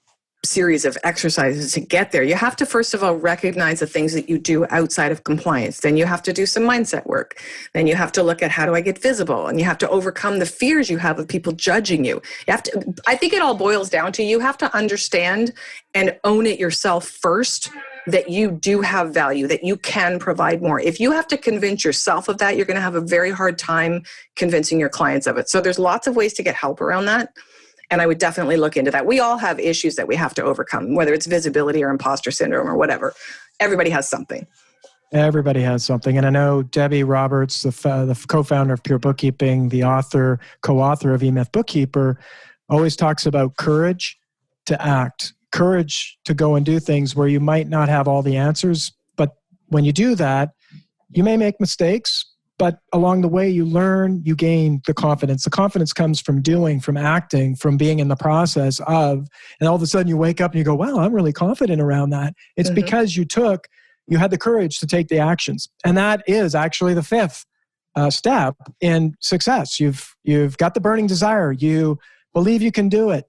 series of exercises to get there. You have to, first of all, recognize the things that you do outside of compliance. Then you have to do some mindset work. Then you have to look at how do I get visible? And you have to overcome the fears you have of people judging you. I think it all boils down to you have to understand and own it yourself first, that you do have value, that you can provide more. If you have to convince yourself of that, you're going to have a very hard time convincing your clients of it. So there's lots of ways to get help around that. And I would definitely look into that. We all have issues that we have to overcome, whether it's visibility or imposter syndrome or whatever. Everybody has something. Everybody has something. And I know Debbie Roberts, the co-founder of Pure Bookkeeping, the co-author of E-Myth Bookkeeper, always talks about courage to act. Courage to go and do things where you might not have all the answers, but when you do that, you may make mistakes, but along the way you learn, you gain the confidence. The confidence comes from doing, from acting, from being in the process of, and all of a sudden you wake up and you go, wow, I'm really confident around that. It's because you had the courage to take the actions. And that is actually the fifth step in success. You've got the burning desire. You believe you can do it.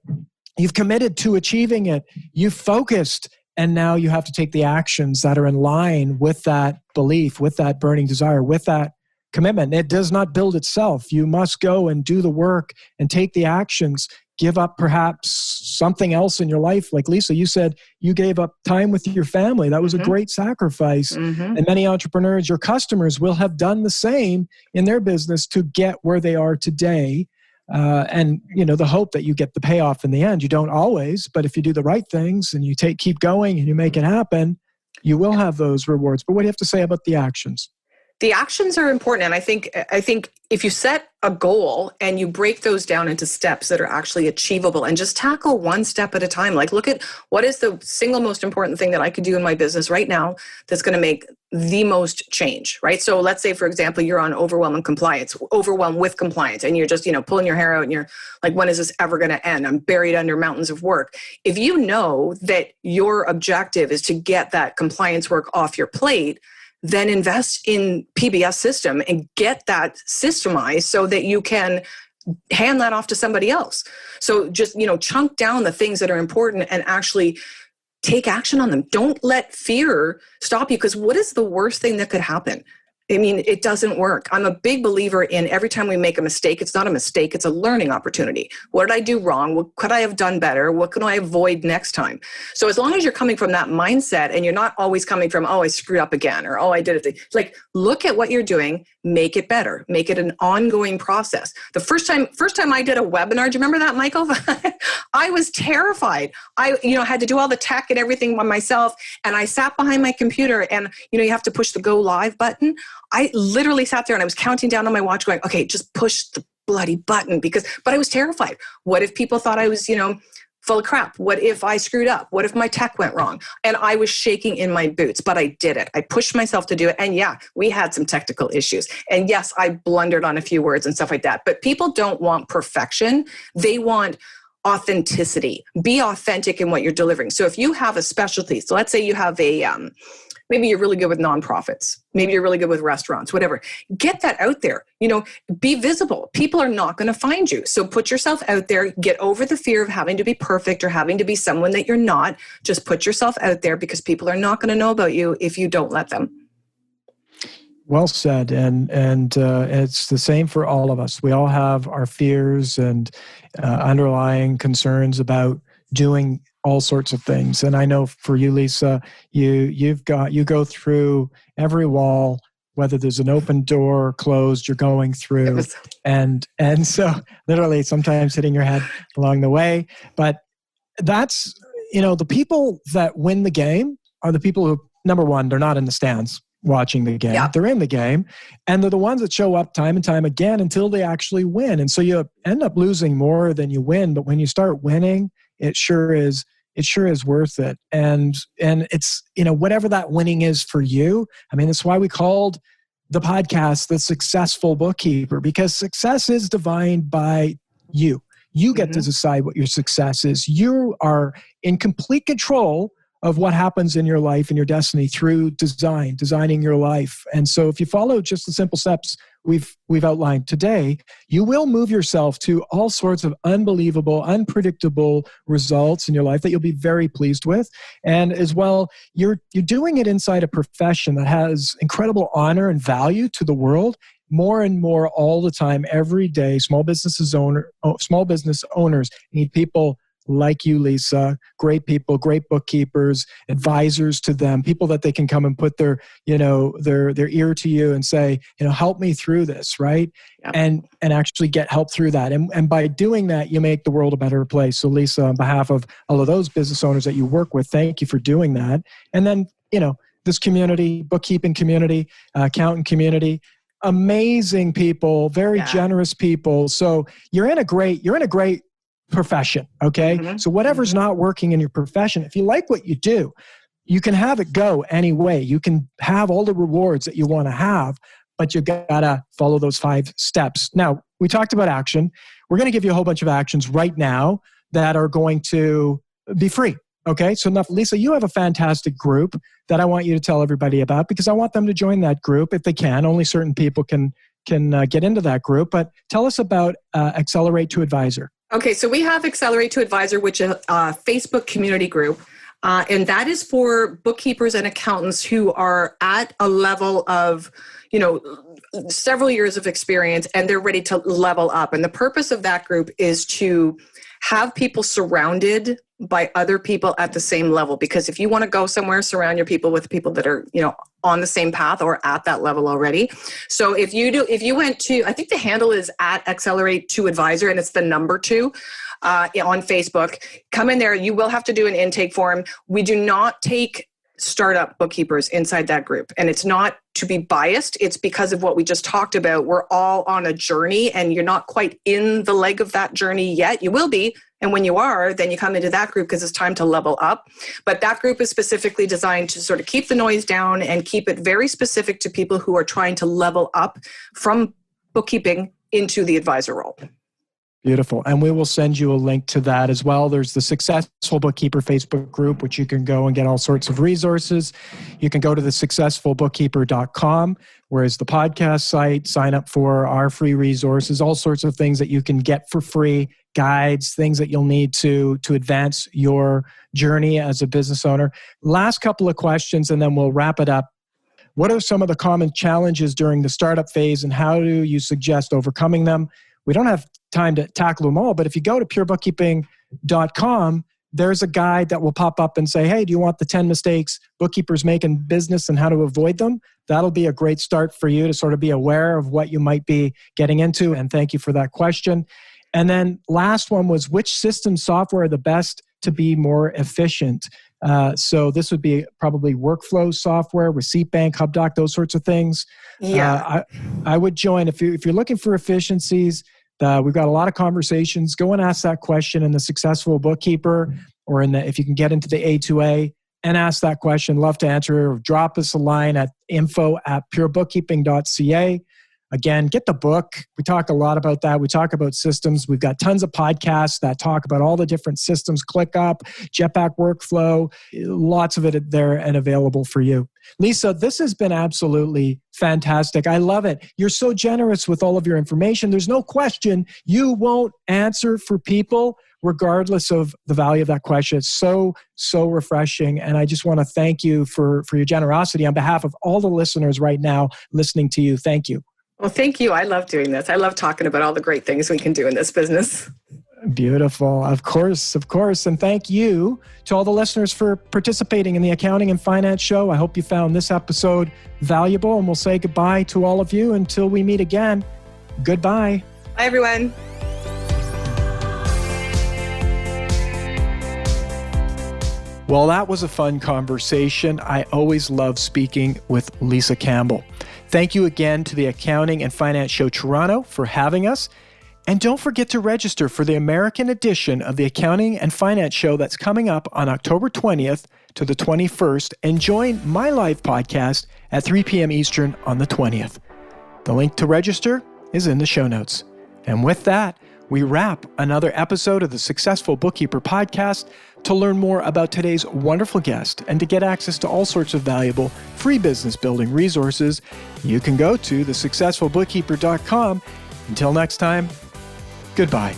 You've committed to achieving it. You've focused, and now you have to take the actions that are in line with that belief, with that burning desire, with that commitment. It does not build itself. You must go and do the work and take the actions. Give up perhaps something else in your life. Like Lisa, you said you gave up time with your family. That was a great sacrifice. And many entrepreneurs, your customers, will have done the same in their business to get where they are today. And the hope that you get the payoff in the end. You don't always, but if you do the right things and you keep going and you make it happen, you will have those rewards. But what do you have to say about the actions? The actions are important. And I think if you set a goal and you break those down into steps that are actually achievable and just tackle one step at a time, like look at what is the single most important thing that I could do in my business right now that's going to make the most change, right? So let's say, for example, you're on overwhelmed with compliance, and you're just, pulling your hair out and you're like, when is this ever going to end? I'm buried under mountains of work. If you know that your objective is to get that compliance work off your plate, then invest in PBS system and get that systemized so that you can hand that off to somebody else. So just, chunk down the things that are important and actually take action on them. Don't let fear stop you, because what is the worst thing that could happen? I mean, it doesn't work. I'm a big believer in every time we make a mistake, it's not a mistake, it's a learning opportunity. What did I do wrong? What could I have done better? What can I avoid next time? So as long as you're coming from that mindset and you're not always coming from, oh, I screwed up again, or oh, I did it. Like, look at what you're doing, make it better, make it an ongoing process. The first time I did a webinar, do you remember that, Michael? I was terrified. I had to do all the tech and everything by myself. And I sat behind my computer and, you have to push the go live button. I literally sat there and I was counting down on my watch going, okay, just push the bloody button but I was terrified. What if people thought I was, full of crap? What if I screwed up? What if my tech went wrong? And I was shaking in my boots, but I did it. I pushed myself to do it. And yeah, we had some technical issues. And yes, I blundered on a few words and stuff like that. But people don't want perfection. They want authenticity. Be authentic in what you're delivering. So if you have a specialty, so let's say you have Maybe you're really good with nonprofits. Maybe you're really good with restaurants, whatever. Get that out there. Be visible. People are not going to find you. So put yourself out there. Get over the fear of having to be perfect or having to be someone that you're not. Just put yourself out there, because people are not going to know about you if you don't let them. Well said. And it's the same for all of us. We all have our fears and underlying concerns about doing all sorts of things. And I know for you, Lisa, you go through every wall, whether there's an open door or closed, you're going through. And so literally sometimes hitting your head along the way. But that's, the people that win the game are the people who, number one, they're not in the stands watching the game. Yep. They're in the game, and they're the ones that show up time and time again until they actually win. And so you end up losing more than you win, but when you start winning, it sure is worth it. And it's, whatever that winning is for you. I mean, that's why we called the podcast The Successful Bookkeeper, because success is defined by you. You get to decide what your success is. You are in complete control of what happens in your life and your destiny through designing your life. And so if you follow just the simple steps we've outlined today, you will move yourself to all sorts of unbelievable, unpredictable results in your life that you'll be very pleased with. And as well, you're doing it inside a profession that has incredible honor and value to the world. More and more all the time, every day, small business owners need people like you, Lisa, great people, great bookkeepers, advisors to them, people that they can come and put their ear to you and say, help me through this, right? Yep. And actually get help through that. And by doing that, you make the world a better place. So Lisa, on behalf of all of those business owners that you work with, thank you for doing that. And then, this community, bookkeeping community, accountant community, amazing people, very generous people. So you're in a great profession. Okay. So whatever's not working in your profession, if you like what you do, you can have it go anyway. You can have all the rewards that you want to have, but you gotta follow those 5 steps. Now, we talked about action. We're going to give you a whole bunch of actions right now that are going to be free. Okay. So now, Lisa, you have a fantastic group that I want you to tell everybody about, because I want them to join that group if they can. Only certain people can get into that group. But tell us about Accelerate to Advisor. Okay, so we have Accelerate to Advisor, which is a Facebook community group, and that is for bookkeepers and accountants who are at a level of, several years of experience, and they're ready to level up. And the purpose of that group is to have people surrounded by other people at the same level. Because if you want to go somewhere, surround your people with people that are, on the same path or at that level already. So if you went to, I think the handle is at Accelerate to Advisor, and it's the number 2 on Facebook. Come in there. You will have to do an intake form. We do not take startup bookkeepers inside that group. And it's not to be biased. It's because of what we just talked about. We're all on a journey, and you're not quite in the leg of that journey yet. You will be. And when you are, then you come into that group because it's time to level up. But that group is specifically designed to sort of keep the noise down and keep it very specific to people who are trying to level up from bookkeeping into the advisor role. Beautiful. And we will send you a link to that as well. There's the Successful Bookkeeper Facebook group, which you can go and get all sorts of resources. You can go to the successfulbookkeeper.com, whereas the podcast site, sign up for our free resources, all sorts of things that you can get for free, guides, things that you'll need to advance your journey as a business owner. Last couple of questions, and then we'll wrap it up. What are some of the common challenges during the startup phase, and how do you suggest overcoming them? We don't have time to tackle them all, but if you go to purebookkeeping.com, there's a guide that will pop up and say, hey, do you want the 10 mistakes bookkeepers make in business and how to avoid them? That'll be a great start for you to sort of be aware of what you might be getting into. And thank you for that question. And then last one was, which system software are the best to be more efficient? So this would be probably workflow software, Receipt Bank, HubDoc, those sorts of things. Yeah, I would join if you're looking for efficiencies. We've got a lot of conversations. Go and ask that question in the Successful Bookkeeper, or if you can get into the A2A and ask that question. Love to answer, or drop us a line at info@purebookkeeping.ca. Again, get the book. We talk a lot about that. We talk about systems. We've got tons of podcasts that talk about all the different systems, ClickUp, Jetpack Workflow, lots of it there and available for you. Lisa, this has been absolutely fantastic. I love it. You're so generous with all of your information. There's no question you won't answer for people regardless of the value of that question. It's so refreshing. And I just want to thank you for your generosity on behalf of all the listeners right now listening to you. Thank you. Well, thank you. I love doing this. I love talking about all the great things we can do in this business. Beautiful. Of course. And thank you to all the listeners for participating in the Accounting and Finance Show. I hope you found this episode valuable, and we'll say goodbye to all of you until we meet again. Goodbye. Bye, everyone. Well, that was a fun conversation. I always love speaking with Lisa Campbell. Thank you again to the Accounting and Finance Show Toronto for having us. And don't forget to register for the American edition of the Accounting and Finance Show that's coming up on October 20th to the 21st, and join my live podcast at 3 p.m. Eastern on the 20th. The link to register is in the show notes. And with that, we wrap another episode of the Successful Bookkeeper podcast. To learn more about today's wonderful guest and to get access to all sorts of valuable free business building resources, you can go to thesuccessfulbookkeeper.com. Until next time, goodbye.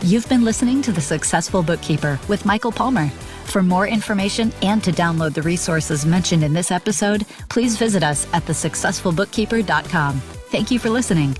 You've been listening to The Successful Bookkeeper with Michael Palmer. For more information and to download the resources mentioned in this episode, please visit us at thesuccessfulbookkeeper.com. Thank you for listening.